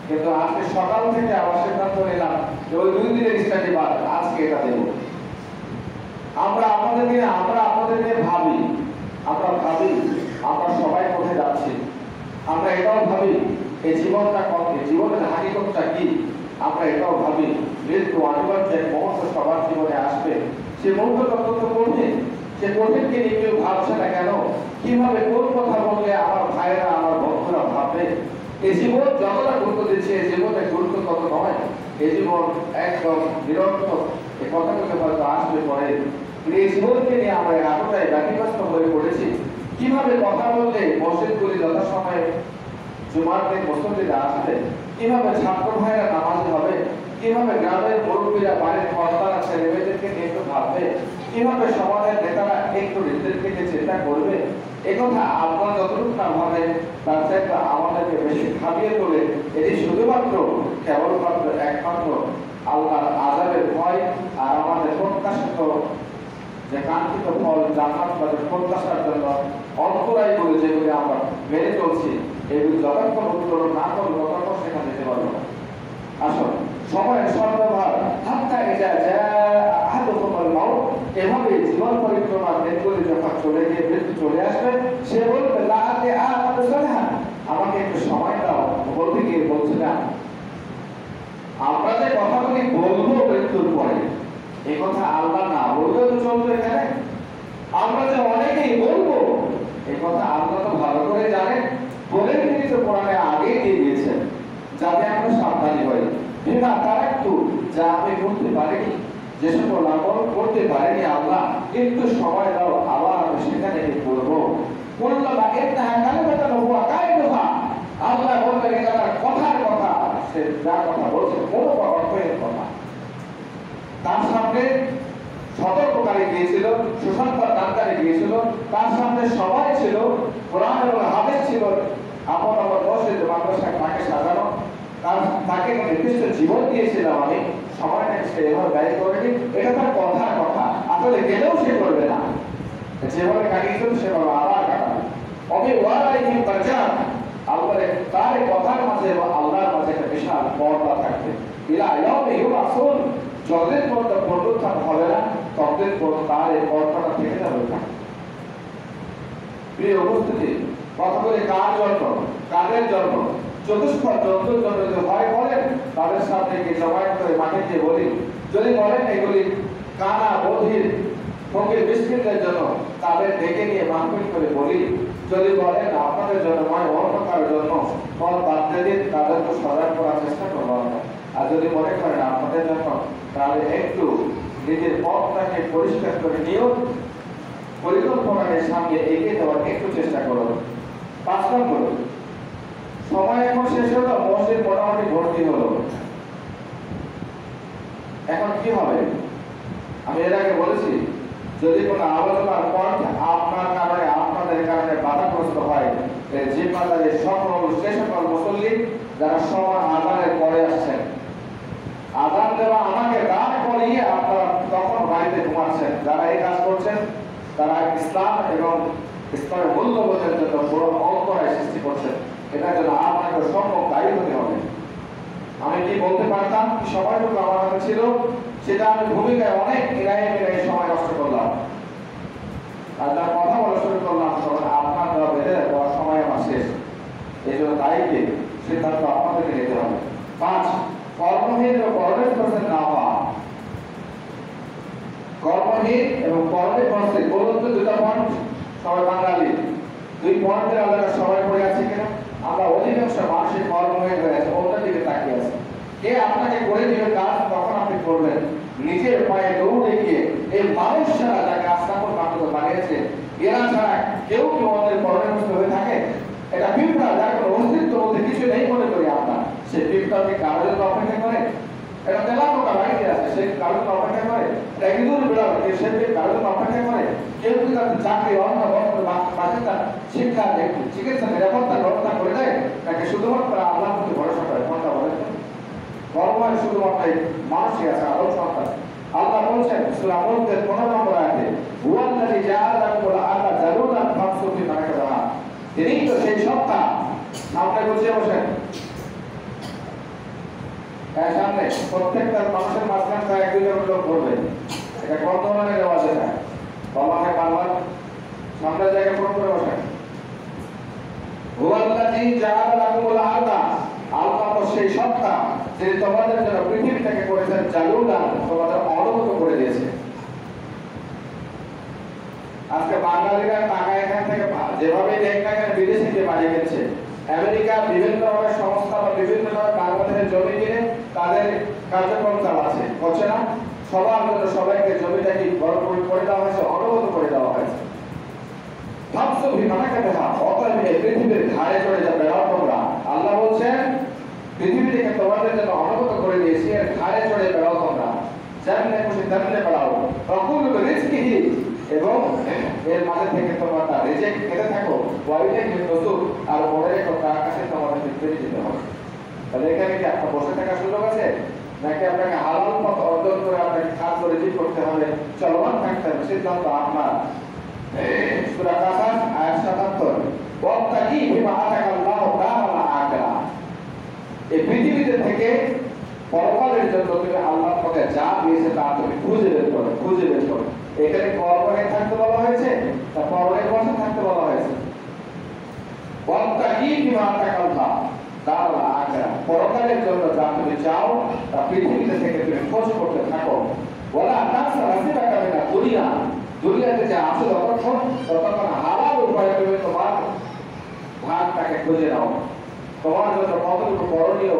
কিন্তু আজকে সকাল থেকে আবার সিদ্ধান্ত নিলাম যে ওই 2 দিনের স্টাডি বাদ, আজকে এটা দেব। আমরা আপনাদের নিয়ে ভাবি, আমরা সবাই কোথায় যাচ্ছি, আমরা এটাও ভাবি এই জীবনটা কত, জীবনের হাকিকতটা কি, আমরা এটাও ভাবি মৃত্যু অনিবার্য এক মুহূর্ত সবার জীবনে আসবে। সে মুহূর্তটা অত্যন্ত কঠিন, সে কঠিনকে নিয়ে কেউ ভাবছে না কেন, কিভাবে কোন কথা বললে আমার ভাইয়েরা আমার বন্ধুরা ভাববে। এই জীবন যতটা গুরুত্ব দিচ্ছে এই জীবনের গুরুত্ব তত নয়, এই জীবন একদম নিরর্থক, এই কথাগুলো হয়তো আসবে পরে। এই জীবনকে নিয়ে আমরা এতটাই ব্যতিব্যস্ত হয়ে পড়েছি, কিভাবে কথা বললে মসজিদগুলি যথাসময়ে জুমার দিন মসজিদে আসবে, কিভাবে ছাত্র ভাইরা নামাজ হবে, কিভাবে গ্রামের মুরব্বীরা বাড়ির কর্তারা ছেলেমেয়েদেরকে নিয়ে একটু ভাববে, কিভাবে সমাজের নেতারা একটু নিজেদেরকে নিয়ে চিন্তা করবে। একথা আপনারা যতটুকু না ভাবেন তার চাইতে আমাদেরকে বেশি ভাবিয়ে তোলে। এটি শুধুমাত্র কেবলমাত্র একমাত্র আল্লাহর আযাবের ভয় আর আমাদের প্রত্যাশিত যে কাঙ্ক্ষিত ফল জান্নাত লাভের প্রত্যাশার জন্য অন্তরায়গুলো যেগুলি আমরা মেনে চলছি, এগুলি যতক্ষণ উত্তোলন না করবো ততক্ষণ সেখানে যেতে পারবো না। আসুন সময়ের সদ্ব্যবহার, হাত্তা ইযা জাআ আহাদুকুমুল মাউত, এভাবে জীবন পরিক্রমার দিনগুলি যখন চলে গিয়ে মৃত্যু চলে আসবে, সে বলবে লাআল্লি আমালু সালিহান, আমাকে একটু সময় দাও। বলতে গিয়ে বলছে না, আমরা যে কথাগুলি বলবো মৃত্যুর পরে, এই কথা আল্লাহ না বললেও তো চলবে। এখানে আমরা যে অনেকেই বলবো, এই কথা আল্লাহ তো ভালো করে জানেন, বলে তিনি তো কোরআনে আগেই দিয়ে দিয়েছেন, যাতে আমরা সাবধানী হই। বিমা তারাক্তু, যা আমি করতে পারিনি, যে সকল আমল করতে পারিনি আল্লাহ, একটু সময় দাও, আবার আমি সেখানে করবো। কুল্লামা ইন্নাহা কালিমাতুন হুয়া কাইলুহা, আল্লাহ বলবেন এটা তার কথার কথা, সে যা কথা বলছে কোনো অর্থহীন কথা। তার সামনে সতর্ককারী গিয়েছিল, সুসংবাদ দানকারী গিয়েছিল, তার সামনে সবাই ছিল, কোরআন এবং হাদিস ছিল, আপন আপন মসজিদ মাদ্রাসায় তাকে সাজানো, তাকে নির্দিষ্ট জীবন দিয়েছিলাম আমি, সময়টাকে সে এভাবে ব্যয় করেনি, এটা তার কথার কথা, আসলে গেলেও সে করবে না, যেভাবে কাটিয়েছিল সেভাবে আবার কাটাবে। অবি ওয়ালাইহিম বারজাত, আল্লাহর তার কথার মাঝে এবং আল্লাহর মাঝে একটা বিশাল পর্দা থাকবে। ইলা ইয়াউমি ইউবাসুন, যতদিন পর্যন্ত পুনরুত্থান হবে না ততদিন পর্যন্ত তার এই পর্দাটা থেকে যাবে না। প্রিয় উপস্থিতি, কথা বলে কার জন্য, কাদের জন্য, চতুষ্পদ জন্তুর জন্য যদি হয় বলেন, তাদের সাথে গিয়ে জমায়েত করে মাঠে গিয়ে বলি, যদি বলেন এগুলি কানা বধির ফকির মিসকিনদের জন্য, তাদের ডেকে নিয়ে মাহফিল করে বলি, যদি বলেন আপনাদের জন্য নয় অন্য কারোর জন্য, ফল বাদ দিয়ে দিন, তাদেরকে সজাগ করার চেষ্টা করবো আমরা। আর যদি মনে করেন আপনাদের জন্য, তাহলে একটু নিজের পথটাকে পরিষ্কার করে নিয়েও পরিকল্পনার সামনে এগিয়ে যাওয়ার একটু চেষ্টা করুন। 5 নম্বর, সময় এখন শেষ হলো, মসজিদ মোটামুটি ভর্তি হলো, এখন কি হবে? আমি এর আগে বলেছি, যদি কোনো আলোচনার পথ আপনার কারণে আপনাদের কারণে বাধাগ্রস্ত হয়, জিম্মাদারি সে সকল মুসল্লি যারা সময় আযানের পরে আসছেন, আযান দেওয়া আমাকে দাঁড় করিয়ে আপনারা তখন বাড়িতে ঘুমাচ্ছেন, যারা এই কাজ করছেন তারা ইসলাম এবং ইসলামের মূল্যবোধের জন্য বড় অন্তরায় সৃষ্টি করছেন। এটার জন্য আপনাকে সম্যক দায়ী হতে হবে। আমি কি বলতে পারতাম, কি সময়টুকু আমার হাতে ছিল, সেটা আমি ভূমিকায় অনেক এড়াইয়ে সময় নষ্ট করলাম, আর যার কথা বলা শুরু করলাম তখন আপনার দেওয়া বেঁধে দেওয়ার সময় আমার শেষ। এবং পরনে বস্ত্রে বলুন তো দুটা পয়েন্ট সবাই বাঙালি দুই পয়েন্টের আলাদা সবাই পড়ে আছে কিনা আমরা অধিকাংশ মানুষের কর্ম হয়ে আছে অন্য দিকে তাকিয়ে আছে কে আপনাকে করে দিবে কাজ তখন আপনি করবেন নিজের পায়ে দৌড়ে গিয়ে এই মানুষ ছাড়া যাকে আস্তাকুল মাহমুদ বানিয়েছে এরা ছাড়া কেউ কি আমাদের পরনিষ্ঠ হয়ে থাকে এটা পিঁপড়া যার কোনো অস্তিত্ব বলতে কিছু নেই মনে করি আমরা সে পিঁপড়াকে কারোর জন্য অপেক্ষা করে এটা তেলাপোকা বাড়িতে আছে সে কারোর জন্য অপেক্ষা করে এটা ইঁদুর বিড়াল সে কারোর জন্য অপেক্ষা করে কেউ কি তাদের চাকরি অন্য বাচ্চা শিক্ষা চিকিৎসা নিরাপত্তা ব্যবস্থা করে দেয় তাকে শুধুমাত্র আল্লাহর প্রতি ভরসা করে কোনটা বলেন কর্মের শুধুমাত্র মানুষই আছে আদম সন্তান আল্লাহ বলছেন সূরা মুলকের 15 নম্বর আয়াতে হুয়াল্লাযী জাআলা লাকুমুল আরদা যালুলান ফামশু ফি মানাকিবিহা তিনি তো সেই সত্তা সামনে বসে বসেন এর সামনে প্রত্যেকটা মানুষের মাঝখানে প্রায় 1-2 জন লোক করবে এটা কোন ধরনের রেওয়াজ এটা বাবাকে বারবার সামনে জায়গা পড়ে পড়ে বসেন হুয়াল্লাযী জাআলা লাকুমুল আরদা আল্লাহ তো সেই সত্তা যিনি তোমাদের জন্য পৃথিবীটাকে করেছেন জালুলান তোমাদের অবনত করে দিয়েছে আজকে বাঙালিরা টাকা এখান থেকে যেভাবে দেখ না কেন বিদেশে গিয়ে বাড়ি গেছে আমেরিকা বিভিন্ন ধরনের সংস্থা বা বিভিন্ন ধরনের বাংলাদেশের জমি কিনে তাদের কার্যক্রম চালাচ্ছে হচ্ছে না সবার জন্য সবাইকে জমিটাকে ভরপুর করে দেওয়া হয়েছে অবনত করে দেওয়া হয়েছে ভাবছো বিমানাকে দেখা অতএব এই পৃথিবীর ধারে চড়ে যা বেড়াও তোমরা আল্লাহ বলছেন পৃথিবীটাকে তোমাদের জন্য অবনত করে দিয়েছি এর ধারে চড়ে বেড়াও তোমরা যেমনে খুশি তেমনে বেড়াও রকুল রিজকিহি এবং এর মাঝে থেকে তোমরা তার রিজিক খেতে থাকো ওয়াইলে কিন্তু আর মনে রেখো তার কাছে তোমাদের ফিরে যেতে হবে তাহলে এখানে কি আপনার বসে থাকার সুযোগ আছে নাকি আপনাকে হালাল পথ অর্জন করে আপনাকে খাদ্য রিজিক করতে হবে চলমান থাকতে হবে সিদ্ধান্ত আপনার সূরা কাসাস আয়াত 77 ওয়াত্তাকি বিমা আতাকাল্লাহু দারাল আখিরা এই পৃথিবীতে থেকে পরকালের জন্য তুমি আল্লাহর পথে যা দিয়েছে তা তুমি খুঁজে বের করো এখানে পরকালে থাকতে বলা হয়েছে তা পরকালের বসে থাকতে বলা হয়েছে ওয়াত্তাকি বিমা আতাকাল্লাহু দারাল আখিরা পরকালের জন্য যা তুমি চাও তা পৃথিবীতে থেকে তুমি খোঁজ করতে থাকো ওয়ালা তানসা নাসিবাকা মিনাদ দুনিয়া দুনিয়াতে যা আছে ততক্ষণ হালাল উপায়ে তুমি তোমার ভাগটাকে খুঁজে নাও তোমার জন্য কতটুকু করণীয়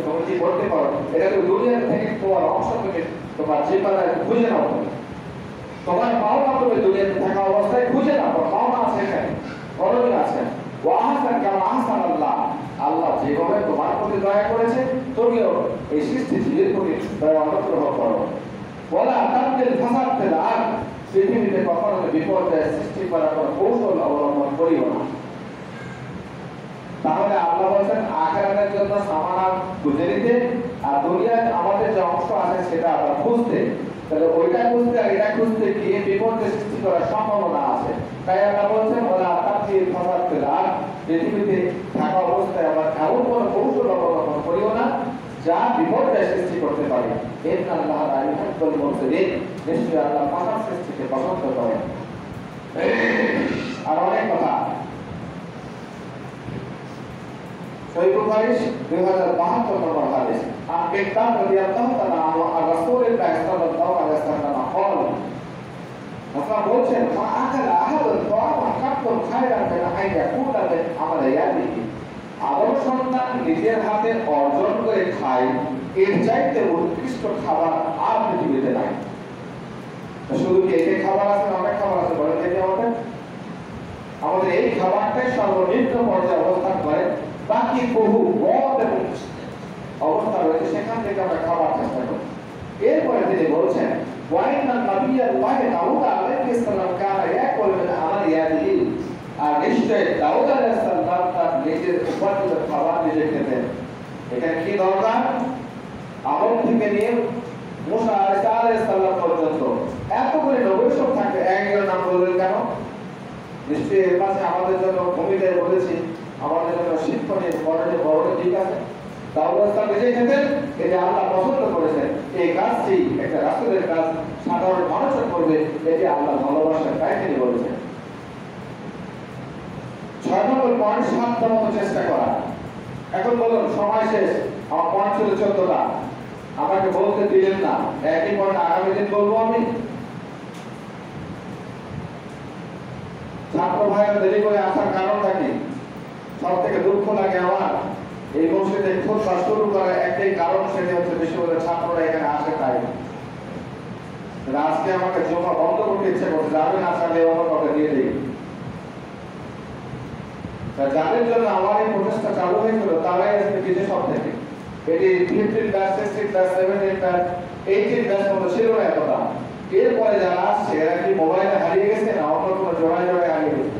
তুমি কি করতে পারো এটা তুমি দুনিয়া থেকে তোমার অংশ থেকে তোমার জীবনে খুঁজে নাও তোমার পাওনা তুমি দুনিয়াতে থাকা অবস্থায় খুঁজে নাও পাওনা আছে এখানে করণীয় আছে ওয়াহাসান কামা আহসান আল্লাহ যেভাবে তোমার প্রতি দয়া করেছে তুমিও এই সৃষ্টি জীবের প্রতি দয়া অনুগ্রহ করো বলা তাদের ফাসাদ ফিল আরদ পৃথিবীতে কখনো বিপর্যয় সৃষ্টি করার কোনো কৌশল অবলম্বন করিও না তাহলে আল্লাহ বলেন আখিরাতের জন্য সামানা খুঁজে নিতে আর দুনিয়ায় আমাদের যে অংশ আছে সেটা আবার খুঁজতে তাহলে ওইটা খুঁজতে আর এটা খুঁজতে গিয়ে বিপর্যয় সৃষ্টি করার সম্ভাবনা আছে তাই আল্লাহ বলছেন ওলা তাদের ফাসাদ ফিল আরদ পৃথিবীতে থাকা অবস্থায় আবার এমন কোনো কৌশল অবলম্বন করিও না যা বিপর্যয় সৃষ্টি করতে পারে ইন্না আল্লাহ লা ইউহিব্বুল মুফসিদিন নিশ্চয়ই আল্লাহ ফাসাদ সৃষ্টিকে পছন্দ করেন আর অনেক কথা সহিহ বুখারী 2072 নম্বর হাদিস আন কিতাব রাদিয়াল্লাহু তাআলা আনহু আর রাসূলুল্লাহ সাল্লাল্লাহু আলাইহি ওয়াসাল্লাম قال রাসূল বলেন মা আকালা আহাদুন তাআমা কাতুন খায়রান মিন আন ইয়াকুলা মিন আমালি ইয়াদিহি আদম সন্তান নিজের হাতে অর্জন করে খায় এর চাইতে উৎকৃষ্ট খাবার আর পৃথিবীতে নাই শুধু কি এই খাবার আছে অনেক খাবার আছে বলেন দেখি আমাদের এই খাবারটাই সর্বনিম্ন পর্যায়ে অবস্থান করে বাকি বহু বড় অবস্থা রয়েছে সেখান থেকে আমরা খাবার চেষ্টা করি এরপরে তিনি বলছেন ওয়াইনা নবিয়াল্লাহ দাউদ আলাইহিস সালাম কানা ইয়াকুল মিন আমালি ইয়াদিহি আর নিশ্চয় দাউদ আলাইহিস সালাম তার নিজের উপার্জিত খাবার নিজে খেতেন এটা কি দরকার আদম থেকে নিয়ে মুসা আলাইহিস সালাম পর্যন্ত এতগুলি নবী সব থাকে একজন নাম বললেন কেন নিশ্চয়ই এর পাশে আমাদের জন্য ভূমিকায় বলেছি আমাদের জন্য শিক্ষণীয় বড় দিক আছে দাউদ আলাইহিস সালাম নিজে খেতেন এটা আল্লাহ পছন্দ করেছেন এই কাজটি একটা রাসূলের কাজ সাধারণ মানুষের করবে এটি আল্লাহ ভালোবাসার তাই তিনি বলেছেন 6 নম্বর পয়েন্ট সাধ্যমতো চেষ্টা করা এখন বলুন সময় শেষ আমার পয়েন্ট ছিল 14টা আমাকে বলতে দিলেন না একই পয়েন্ট আগামী দিন বলবো আমি ছাত্র ভাইয়েরা দেরি করে আসার কারণটা কি? সব থেকে দুঃখ লাগে আমার এই মসজিদে খুতবা শুরু করার একটাই কারণ, সেটা হচ্ছে বিশ্ববিদ্যালয়ের ছাত্ররা এখানে আসে তাই। আজকে আমাকে জমা বন্ধ করতে ইচ্ছে করছে, যাবে না চাইলে অন্য কাউকে দিয়ে দিই। যাদের জন্য আমার এই প্রচেষ্টা চালু হয়েছিল তারাই আজকে বিজে সব থেকে। এটি 15 ব্যাচ, 16 ব্যাচ, 17 ব্যাচ, 18 ব্যাচ মতো ছিল না এতটা। এরপরে যারা আসছে এরা কি মোবাইলে হারিয়ে গেছে না অন্য কোনো জোড়ায় জোড়ায় হারিয়ে গেছে?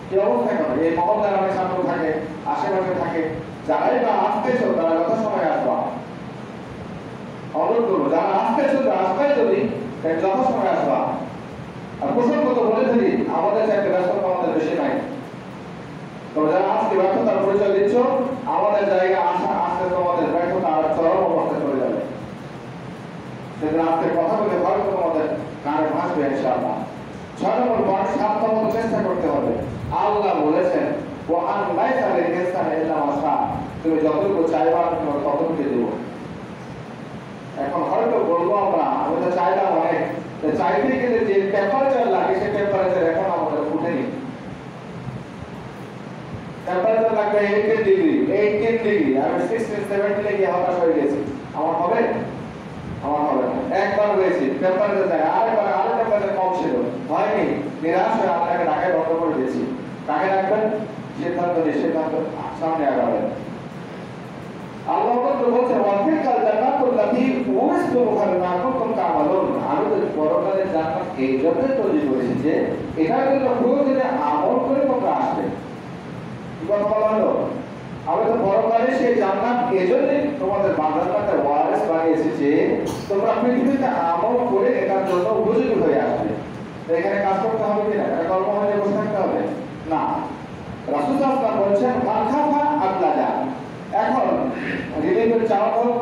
কি অবস্থা কেন? এই মহল্লার অনেক ছাত্র থাকে, আশেপাশে থাকে, যারাই বা আসতেছো তারা যত সময় আসবা। অনুরোধ করবো যারা আসতেছো তারা আসবাই যদি যত সময় আসবা। আর প্রসঙ্গত বলে ফেলি, আমাদের চাইতে ব্যস্ততা আমাদের বেশি নাই। তবে যারা আজকে ব্যর্থতার পরিচয় দিচ্ছ, আমাদের জায়গা আসা আসতে তোমাদের ব্যর্থতা আর চরম অবস্থায় চলে যাবে। সেদিন আজকে কথা বলে হয়তো তোমাদের কানে ভাসবে ইনশাআল্লাহ। 6 নম্বর পয়েন্ট, সাধ্যমতো চেষ্টা করতে হবে। আল্লাহ বলেছেন ওয়ান লাইসা লিল ইনসানি ইল্লা মা সা, তুমি যতটুকু চাইবা আমি তোমাকে ততটুকু দেব। এখন হয়তো বলবো আমি তো চাইলাম অনেক, চাইতে গেলে যে টেম্পারেচার লাগে সেই টেম্পারেচার এখন আমাদের উঠেনি। টেম্পারেচার লাগবে 18 ডিগ্রি, 18 ডিগ্রি, আমি 16 17 গিয়ে হতাশ হয়ে গেছি। আমার হবে? আমার হবে না। একবার হয়েছে টেম্পারেচার যায়, আরেকবার আরো টেম্পারেচার কম ছিল, হয়নি, নিরাশ হয়ে আপনাকে ঢাকায় বন্ধ করে দিয়েছি। কাকে রাখবেন? সিদ্ধান্ত নিয়ে সিদ্ধান্ত সামনে আগাবেন। আল্লাহ বলছেন ওয়াতিলকাল জান্নাতুল্লাতী উরিসতুমুহা বিমা কুনতুম তা'মালুন, আমি তো পরকালের জান্নাত এই জন্য তৈরি করেছি যে এটার জন্য প্রয়োজনে আমল করে তোমরা আসবে। কি কথা বলা হলো? আমি তো পরকালে সেই জান্নাত এজন্য তোমাদের বান্দাকে ওয়ারিস বানিয়েছি যে তোমরা পৃথিবীতে আমল করে এটার জন্য উপযোগী হয়ে আসবে। এখানে কাজ করতে হবে কিনা? এটা কর্ম হয়ে বসে থাকতে হবে না। রাসূল সাল্লাল্লাহু আলাইহি ওয়াসাল্লাম বলেছেন মান খাফা আদলাজা। এখন রিলিফের চাওয়া হোক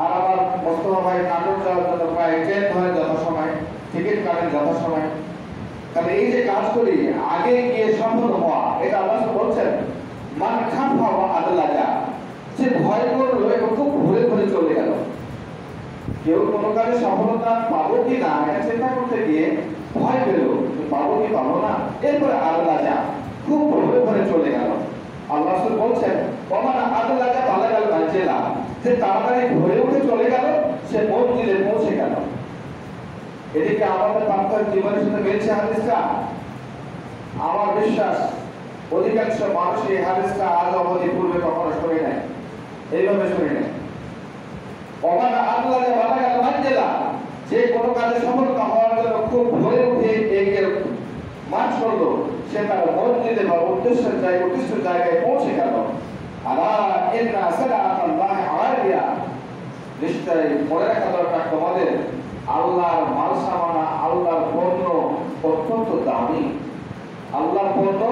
আর আমার মোস্তফা ভাই নাটক যাওয়ার জন্য প্রায় ট্রেন ধরে যথাসময়, টিকিট কাটেন যথাসময়। তাহলে এই যে কাজ করি আগে গিয়ে সফল হওয়া, এটা আল্লাহ বলছেন মান খাফা আদলাজা, যে ভয় করলো এবং খুব ঘুরে ঘুরে চলে গেল। কেউ কোনো কাজে সফলতা পাবো কি না এটা চিন্তা করতে গিয়ে ভয় পেল, পাবো কি পাবো না, এরপরে আদলাজা খুব ঘুরে ঘুরে চলে গেল। আল্লাহ রাসূল বলছেন ওমান আদলাজা বালাগাল মানজিলা, যে তাড়াতাড়ি ঘুরে উঠে চলে গেল সে মঞ্জিলে পৌঁছে গেল। এদিকে আমাদের পার্থিব জীবনের সাথে মিলছে হাদিসটা? আমার বিশ্বাস অধিকাংশ মানুষ এই হাদিসটা আজ অবধি পূর্বে কখনো শুনে নাই, এইভাবে শুনে নাই। ওমান আদলাজা বালাগাল মানজিলা, যে কোনো কাজে সফলতা হওয়ার জন্য খুব ঘুরে উঠে এগিয়ে মার্চ করলো, সে তার মসজিদে বা উদ্দেশ্য জায়গায় পৌঁছে গেল। আলা ইন্না সালাতাল্লাহি আলাইয়া, নিশ্চয়ই মনে রাখা দরকার তোমাদের আল্লাহর মাল সামানা, আল্লাহর পণ্য অত্যন্ত দামি। আল্লাহর পণ্য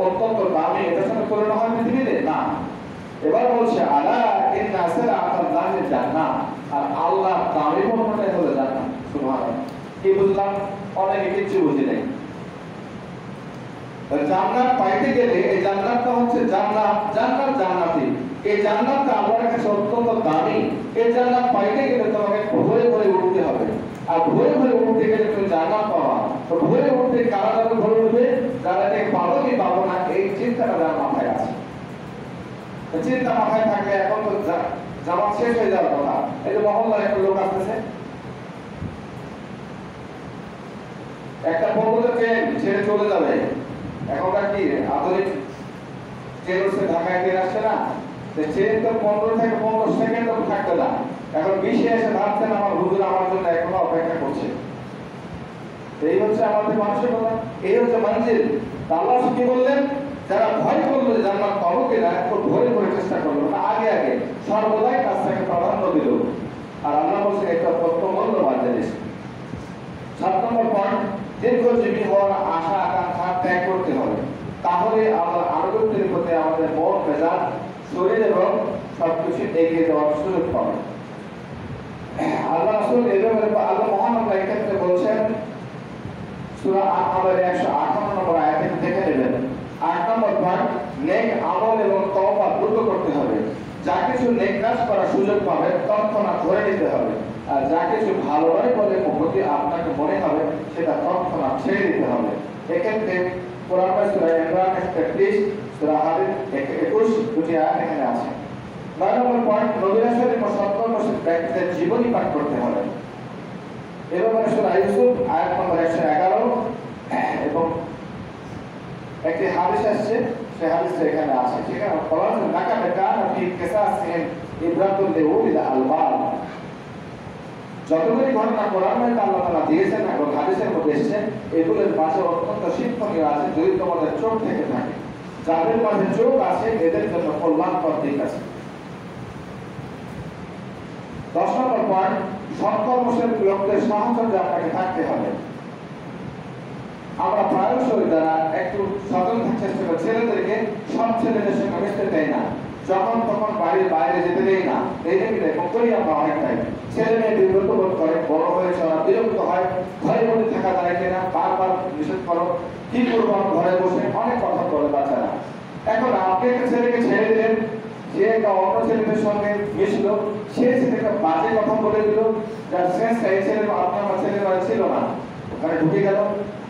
অত্যন্ত দামি, এটার সাথে তুলনা হয় পৃথিবীতে না। এবার বলছে আলা ইন্না সালাতাল্লাহি জান্নাহ, আর আল্লাহর দামি পণ্যটাই হলো জান্নাত। সুবহানাল্লাহ। কি বুঝলাম? অনেকে কিছু বুঝি নাই। জান্নাত পাইতে গেলে এই জান্নাতটা হচ্ছে জান্নাত, জান্নাত জান্নাতি। এই জান্নাতটা আল্লাহর কাছে অত্যন্ত দামি। এই জান্নাত পাইতে গেলে তোমাকে ঘুরে ঘুরে উঠতে হবে, আর ঘুরে ঘুরে উঠতে গেলে তুমি জান্নাত পাবা। তো ঘুরে উঠতে কারা যাবে? ঘুরে উঠবে যারা এটাকে পাবো কি পাবো না এই চিন্তাটা যার মাথায় আছে। চিন্তা মাথায় থাকলে এখন তো জামাত শেষ হয়ে যাওয়ার কথা। এই যে মহল্লার একটা লোক আসতেছে, একটা পর্বতের ট্রেন ছেড়ে চলে যাবে। এখনকার কি আধুনিক ট্রেন হচ্ছে, ঢাকায় ট্রেন আসছে না, ট্রেন তো 15 থেকে 15 সেকেন্ড থাকবে না। এখন 20 এসে ভাবছেন আমার হুজুর আমার জন্য এখনো অপেক্ষা করছে। এই হচ্ছে আমাদের মানসিকতা, এই হচ্ছে মঞ্জিল। আল্লাহ কি বললেন? যারা ভয় করলো যে জান্নাত পাবো কিনা, একটু ভয় করে চেষ্টা করলো না, আগে আগে সর্বদাই কাজটাকে প্রাধান্য দিল। আর আল্লাহ বলছেন এটা অত্যন্ত মূল্যবান জিনিস। 7 নম্বর পয়েন্ট, দীর্ঘজীবী হওয়ার আশা আকাঙ্ক্ষা ত্যাগ করতে হবে। তাহলে আমরা আনুগত্যের প্রতি আমাদের মন মেজাজ শরীর এবং সবকিছু এগিয়ে যাওয়ার সুযোগ পাবে। আল্লাহ রাসূল এভাবে আল্লাহ মহান আল্লাহ এক্ষেত্রে বলছেন সূরা আন-নাহলের 158 নম্বর আয়াতে দেখে নেবেন। 8 নম্বর পয়েন্ট, নেক আমল এবং তওবা দ্রুত করতে হবে। যা কিছু নেক কাজ করার সুযোগ পাবে তৎক্ষণাৎ ধরে নিতে হবে, আর যা কিছু ভালো নয় বলে প্রতি আপনাকে মনে হবে সেটা তৎক্ষণাৎ ছেড়ে দিতে হবে। এক্ষেত্রে কোরআন সূরা ইমরান 33, সূরা হাদীদ 21 দুটি আয়াত এখানে আছে। 9 নম্বর পয়েন্ট, নবী রাসূলের সত্য ব্যক্তিদের জীবনী পাঠ করতে হবে। এরপরে সূরা ইউসুফ আয়াত নম্বর 111 এবং একটি হাদিস আসছে, সেই হাদিসটা এখানে আছে। সেখানে বলা হয়েছে লাকাদ কানা ফি কিসাসিহিম ইবরাতুল লিউলিল আলবাব। যতগুলি ঘটনা কোরআনে আল্লাহ তাআলা দিয়েছেন এবং হাদিসের মধ্যে এসেছে, এগুলোর মাঝে অত্যন্ত শিক্ষণীয় আছে যদি তোমাদের চোখ থেকে থাকে। যাদের মাঝে চোখ আছে এদের জন্য কল্যাণকর দিক আছে। 10 নম্বর পয়েন্ট, সৎকর্মশীল লোকদের সাহচর্যে আপনাকে থাকতে হবে। আমরা প্রায়শই যারা একটু সচেতন থাকতে চেষ্টা করি, ছেলেদেরকে সব ছেলেদের সঙ্গে মিশতে দেয় না, যখন তখন বাড়ির বাইরে যেতে দেয় না, এইটা কি এরকম করি আমরা অনেকটাই। ছেলে মেয়ে বিব্রত বোধ করে, বড় হয়েছে ওরা বিরক্ত হয়, ঘরের মধ্যে থাকা যায় কিনা বারবার নিষেধ করো, কি করবো ঘরে বসে অনেক কথা বলে বাচ্চারা। এখন আপনি একটা ছেলেকে ছেড়ে দিলেন, যে একটা অন্য ছেলেদের সঙ্গে মিশলো, সে ছেলেকে বাজে কথা বলে দিল, যার সেন্স এই ছেলে আপনার আমার ছেলে বাড়ি ছিল না, ওখানে ঢুকে গেল,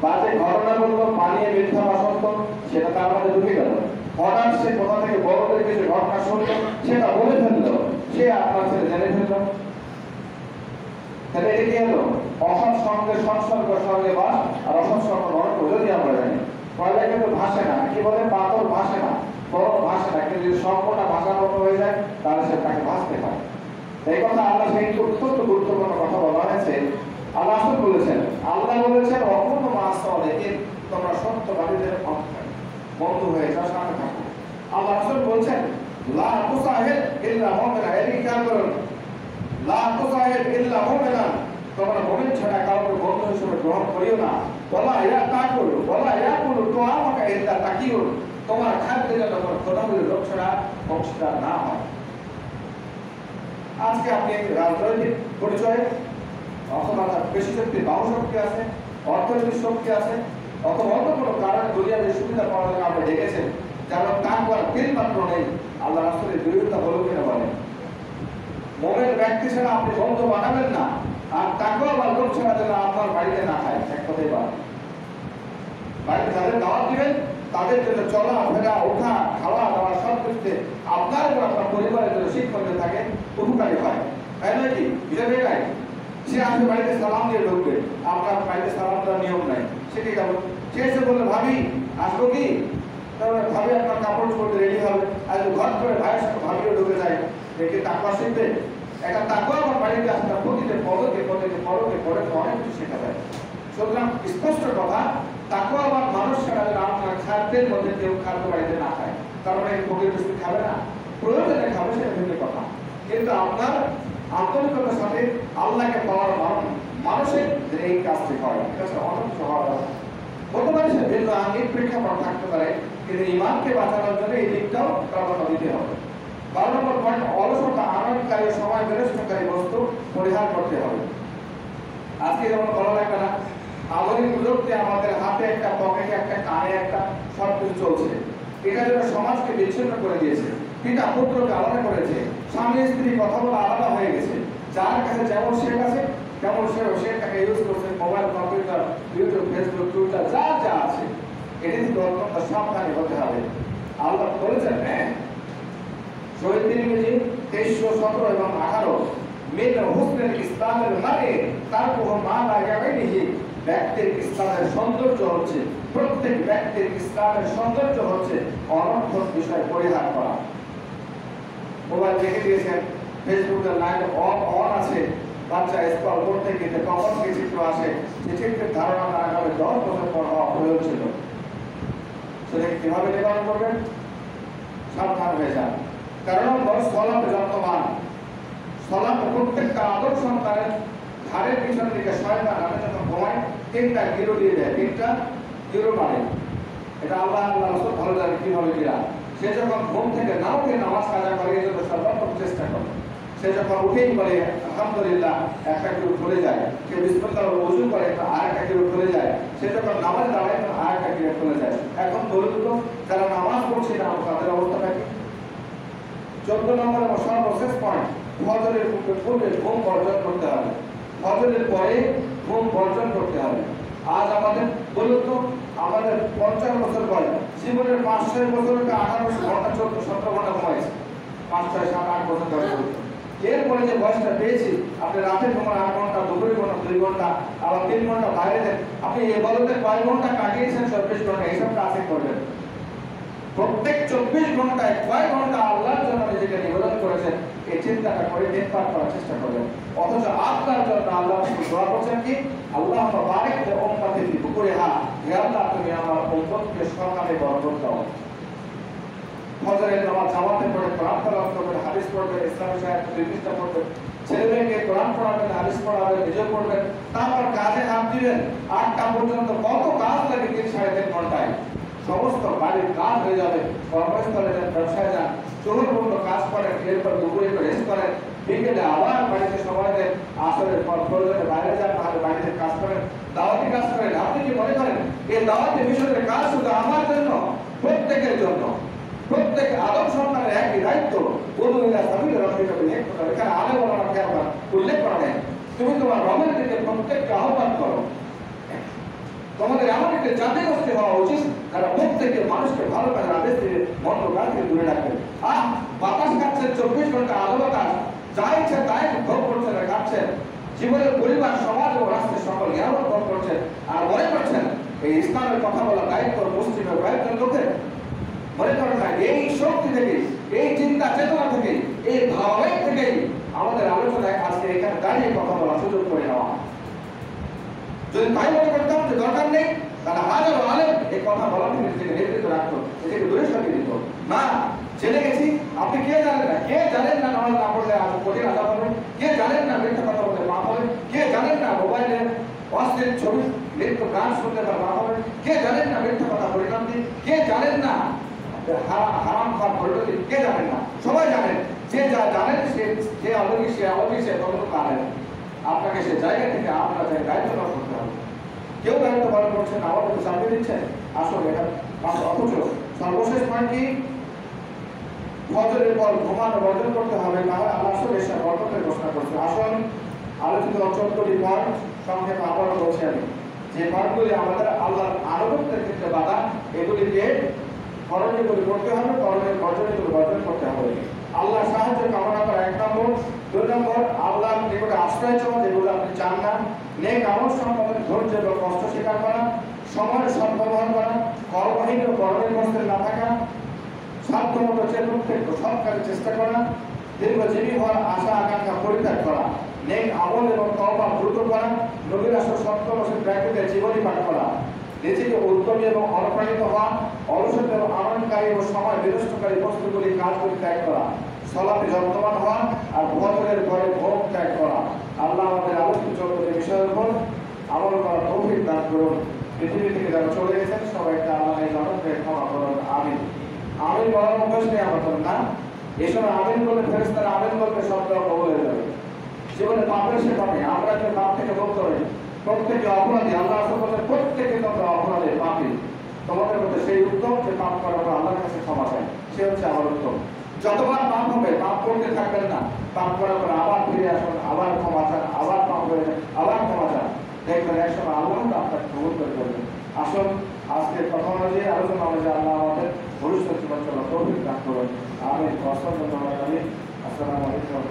বাজে ঘটনা বললো, পানিয়ে মিথ্যা বাসন্ত, সেটা তার মধ্যে ঢুকে গেল। হঠাৎ সে কোথা থেকে বড়দের কিছু ঘটনা শুনলো, সেটা বলে ফেললো, সে আপনার ছেলে জেনে ফেললো। তাহলে এটা কি হলো? অসৎ সঙ্গের সংসর্গ সঙ্গে বাস, আর অসৎ সঙ্গ নরক যদি আমরা জানি। পয়লা কিন্তু ভাসে না, কি বলে পাথর ভাসে না, বড় ভাসে না, কিন্তু যদি সম্পূর্ণ ভাষার মতো হয়ে যায় তাহলে সে তাকে ভাসতে পারে। এই কথা আল্লাহ সেই অত্যন্ত গুরুত্বপূর্ণ কথা বলা হয়েছে। আল্লাহ বলেছেন অপূর্ণ মাস দেখে তোমরা সত্যবাদীদের বন্ধু হয়ে যাও, সামনে থাকো। আল্লাহ রাসূল বলছেন লা তুসাহিদ ইল্লা মুমিনা, এই খেয়াল করুন, লা তুসাহিদ ইল্লা মুমিনা, তোমরা মুমিন ছাড়া কাউকে বন্ধু হিসেবে গ্রহণ করিও না। বলা ইয়া তাকুল, বলা ইয়াকুল তুআমাকা ইল্লা তাকিউন, তোমার খাদ্যে যেন কোনো খোদাবলী লোক ছাড়া অংশীদার না হয়। আজকে আপনি রাজনৈতিক পরিচয়ে অথবা বেশি শক্তি, বাহুশক্তি আছে, অর্থনৈতিক শক্তি আছে, অথবা অন্য কোনো কারণে দুনিয়ার যে সুবিধা পাওয়ার জন্য আপনি ডেকেছেন, যেমন তাকওয়ার তিল মাত্র নেই, আল্লাহ রাসূলের বিরোধিতা হলো কিনা বলেন। মুমিন ব্যক্তি ছাড়া আপনি বন্ধু বানাবেন না, আর তাকওয়া বা লোক ছাড়া যেন আপনার বাড়িতে না খায়, এক কথাই বলেন। বাড়িতে যাদের দাওয়াত দিবেন তাদের জন্য চলা ফেরা, ওঠা, খাওয়া দাওয়া সব কিছুতে আপনার এবং আপনার পরিবারের জন্য শিক্ষকদের থাকে উপকারী হয়, তাই নয় কি? বিষয় এটাই। সে আসবে বাড়িতে সালাম দিয়ে ঢুকবে, আপনার বাড়িতে সালাম দেওয়ার নিয়ম নাই, সে কি গেল? সে এসে বললে ভাবি আসবো কি, তারপরে ভাবি আপনার কাপড় চোপড় রেডি হবে, আর ঘর করে ভাইয়ের সাথে ভাবিও ঢুকে যায়, দেখে তাকওয়া শিখবে। একটা তাকওয়া আমার বাড়িতে আসলে প্রতিটি পদকে পদকে পদকে পড়ে অনেক কিছু শেখা যায়। সুতরাং স্পষ্ট কথা, তাকওয়া আমার মানুষ ছাড়া আপনার খাদ্যের মধ্যে কেউ খাদ্য বাড়িতে না খায়, তার মানে ভোগের বস্তু খাবে না, প্রয়োজনে খাবে, সেটা ভিন্ন কথা। কিন্তু আপনার আন্তরিকতার সাথে আল্লাহকে পাওয়ার মানুষের এই কাজটি হয়, এটা অনেক কিছু হওয়া হতে পারে, সে ভিন্ন আঙ্গিক প্রেক্ষাপট থাকতে পারে, কিন্তু ইমানকে বাঁচানোর জন্য এই দিকটাও প্রাধান্য দিতে হবে। 12 নম্বর পয়েন্ট, অলসতা, আনন্দকারী, সময় বিনষ্টকারী বস্তু পরিহার করতে হবে। আজকে যেমন বলা লাগবে না, আধুনিক প্রযুক্তি আমাদের হাতে একটা, পকেটে একটা, কানে একটা, সব কিছু চলছে। এটা যেন সমাজকে বিচ্ছিন্ন করে দিয়েছে, পিতা পুত্রকে আলাদা করেছে, স্বামী স্ত্রী কথা বলা আলাদা হয়ে গেছে, যার কাছে যেমন শেখ আছে তেমন সে তাকে ইউজ করছে, mobile, computer, YouTube, Facebook, Twitter, যা যা আছে, এটা কিন্তু অত্যন্ত সাবধানী হতে হবে। আল্লাহ বলেছেন শহীদ তিরমিজি 2317 এবং 18, মিন হুসনিল ইসলামের মানে তার কোন মা লা ইয়াইনিহি, ব্যক্তির ইসলামের সৌন্দর্য হচ্ছে, প্রত্যেক ব্যক্তির ইসলামের সৌন্দর্য হচ্ছে অনর্থক বিষয় পরিহার করা। মোবাইল রেখে দিয়েছেন, ফেসবুকের লাইন অন আছে, বাচ্চা স্কুল করতে গিয়ে কখন কি চিত্র আসে, যে চিত্রের ধারণা তার আগামী 10 বছর পর হওয়া প্রয়োজন ছিল, সেটাকে কিভাবে নিবারণ করবেন? সাবধান হয়ে যান। কারণ সলাতে যত্নবান, সলাতে প্রত্যেকটা আদর সন্তানের ঘাড়ের পিছনের দিকে শয়তান আমি যখন ঘুমায় 3টা গিরো দিয়ে দেয়, 3টা গিরো মারে। এটা আল্লাহ রাসূল ভালো জানে কিভাবে দিরা। সে যখন ঘুম থেকে না উঠে নামাজ কাজা করে, এই জন্য সর্বাত্মক চেষ্টা করে। সে যখন উঠেই বলে আলহামদুলিল্লাহ, একটা গিরো খুলে যায়। সে বিসমিল্লাহ ওযু করে, আরেকটা গিরো খুলে যায়। সে যখন নামাজ দাঁড়ায়, আরেকটা গিরো খুলে যায়। এখন বলুন তো, যারা নামাজ পড়ছে না তাদের অবস্থাটা কি? 14 নম্বর এবং সর্বশেষ পয়েন্ট, ফজরের পূর্বে ঘুম বর্জন করতে হবে, ফজরের পরে ঘুম বর্জন করতে হবে। আজ আমাদের বলুন তো আমাদের 50 বছর বয়স, জীবনের 5-6 বছরকে 18 ঘন্টা 14-17 ঘন্টা ঘুমাইছে, 5-6-7-8 বছর বয়স। এরপরে যে বয়সটা পেয়েছি, আপনি রাতে ঘুমান 8 ঘন্টা, দুপুরে ঘুমান 2 ঘন্টা, আবার 3 ঘন্টা বাইরে দেন, আপনি এ বলতে কয় ঘন্টা কাটিয়েছেন? 24 ঘন্টা। হিসাবটা আছে করবেন। প্রত্যেক 24 ঘন্টায় কয় ঘন্টা আল্লাহর জন্য নিজেকে নিবেদন করেছেন, এই চিন্তাটা করে দিন পার করার চেষ্টা করবেন। অথচ আপনার জন্য আল্লাহ দোয়া করছেন কি, আল্লাহুম্মা বারিক লি উম্মতি ফি বুকুরিহা, হে আল্লাহ তুমি আমার উম্মতকে সকালে বরকত দাও। ফজরের নামাজ জামাতে পড়ে কোরআন তেলাওয়াত করবেন, হাদিস পড়বেন, ইসলামী সাহিত্য নির্দিষ্ট পড়বেন, ছেলেমেয়েকে কোরআন পড়াবেন, হাদিস পড়াবেন, নিজেও পড়বেন, তারপর কাজে হাত দিবেন। 8টা পর্যন্ত কত কাজ লাগে 3-3.5 ঘন্টায়। সমস্ত বাড়ির কাজ হয়ে যাবে, কর্মস্থলে যান, ব্যবসায় যান, চোর পর্যন্ত কাজ করেন, এরপর দুপুরে রেস্ট করেন, বিকেলে আবার বাড়িতে সময় দেন, আসরের পর প্রয়োজনে বাইরে যান, তাহলে বাড়িতে কাজ করেন, দাওয়াতি কাজ করেন। আপনি কি মনে করেন এই দাওয়াতি মিশনের কাজ শুধু আমার জন্য? প্রত্যেকের জন্য। প্রত্যেক আদম সন্তানের একই দায়িত্ব। বদুইলা সাবিলে রাব্বিকা বিল হিকমা, এখানে আলেম ওলামার কেন উল্লেখ করা নেই। তুমি তোমার রবের দিকে প্রত্যেককে আহ্বান করো। তোমাদের এমন একটা জাতিগোষ্ঠী হওয়া উচিত যারা প্রত্যেকের মানুষকে ভালো কাজের আদেশ দিয়ে মন্দ কাজ থেকে দূরে রাখবে। বাতাস খাচ্ছেন 24 ঘন্টা, আলো বাতাস যা ইচ্ছা তাই ভোগ করছেন আর খাচ্ছেন। জীবনের পরিবার, সমাজ ও রাষ্ট্রের সকল জ্ঞান ভোগ করছেন আর মনে করছেন এই ইসলামের কথা বলা দায়িত্ব মুসলিমের কয়েকজন লোকের। মনে করেন না, এই শক্তি থেকে, এই চিন্তা চেতনা থেকে, এই ধারাবাহিক থেকেই আমাদের আলোচনায় আজকে এখানে দাঁড়িয়ে কথা বলার সুযোগ করে নেওয়া। যদি তাই মনে করতাম যে দরকার নেই, তাহলে হাজারো আলেম এই কথা বলার থেকে নিজেকে নিবৃত্ত রাখতো, নিজেকে দূরে সরিয়ে দিত। না, জেনে গেছি। আপনি কে জানেন না? কে জানেন না নামাজ না পড়লে আজ কঠিন আজাব হবে? কে জানেন না মিথ্যা কথা বলতে পাপ হবে? কে জানেন না মোবাইলে অশ্লীল ছবি, নৃত্য, গান শুনতে পাপ হবে? কে জানেন না মিথ্যা কথা পরিণাম দিই? কে জানেন না হারাম খাওয়ার পরিণতি? কে জানেন না? সবাই জানেন। যে যা জানেন সে অলৌকিক, সে অলৌকিক, সে ততটুকু জানেন। আপনাকে সে জায়গা থেকে আপনার দায়িত্ব পালন করতে হবে। কেউ দায়িত্ব পালন করছেন, আমাদের চাপিয়ে দিচ্ছেন। আসলে এটা অথচ সর্বশেষ পয়েন্ট কি, ফজরের পর ঘুমানো বর্জন করতে হবে, তাহলে আল্লাহ এসে বরকতের ঘোষণা করছে। আসুন আলোচিত 14টি পয়েন্ট সংক্ষেপে আবারও বলছি আমি, যে পয়েন্টগুলি আমাদের আল্লাহর আনুগত্যের ক্ষেত্রে বাধা, এগুলিকে করণীয়গুলি করতে হবে, করণীয় বর্জনীয়গুলি বর্জন করতে হবে। আল্লাহ সাহায্য কামনা করা 1 নম্বর। 2 নম্বর, আল্লাহর নিকটে আশ্রয় চাওয়া যেগুলো আপনি চান না। নেক আমল সম্পর্কে ধৈর্য এবং কষ্ট স্বীকার করা, সময়ের সদ্ব্যবহার করা, কর্মহীন ও কর্মের কষ্টে না থাকা, সাধ্যমতো প্রত্যেক সৎ কাজের চেষ্টা করা, দীর্ঘজীবী হওয়ার আশা আকাঙ্ক্ষা পরিত্যাগ করা, নেক আমল এবং তওবা দ্রুত করা, নবীর রাসূল 70 বছর ব্যক্তিদের জীবনী পাঠ করা, নিজেকে উদ্যমী এবং অনুপ্রাণিত হওয়া, অলসতা এবং আনন্দকারী ও সময় বিনষ্টকারী বস্তুগুলি কাজগুলি ত্যাগ করা, সলাতে যত্নবান হওয়া আর ভদ্রের ঘরে ভোগ ত্যাগ করা। আল্লাহ আমাদের আলোচিত 14টি বিষয়ের উপর আমল করার তৌফিক দান করুন। পৃথিবী থেকে যারা চলে গেছেন সবাইকে আল্লাহ এই জগৎকে ক্ষমা করুন। আমিন। আমিন বলার অভ্যাস নেই আমাদের, না? এই সময় আমিন বলে ফেরেশতারা আমিন বলতে সব দেওয়া কবুল হয়ে যাবে। জীবনে পাপের সে পাবে, আমরা যে পাপ থেকে মুক্ত হই, প্রত্যেকে অপরাধী। আল্লাহ বলেন প্রত্যেকে তোমরা অপরাধী, পাপী। তোমাদের মধ্যে সেই উত্তম যে পাপ করার পর আল্লাহর কাছে ক্ষমা চায়, সে হচ্ছে আমার উত্তম। যতবার পাপ হবে পাপ করতে থাকবেন না, পাপ করার পর আবার ফিরে আসুন, আবার ক্ষমা চান, আবার পাপ করে আবার ক্ষমা চান, দেখবেন একসময় আল্লাহ আপনাকে কবুল করে দেবেন। আসুন আজকে কথা অনুযায়ী আলোচনা অনুযায়ী আল্লাহ আমাদের ভবিষ্যৎ জীবন চলার তৌফিক দান করুন। আমিন। আসসালামু আলাইকুম।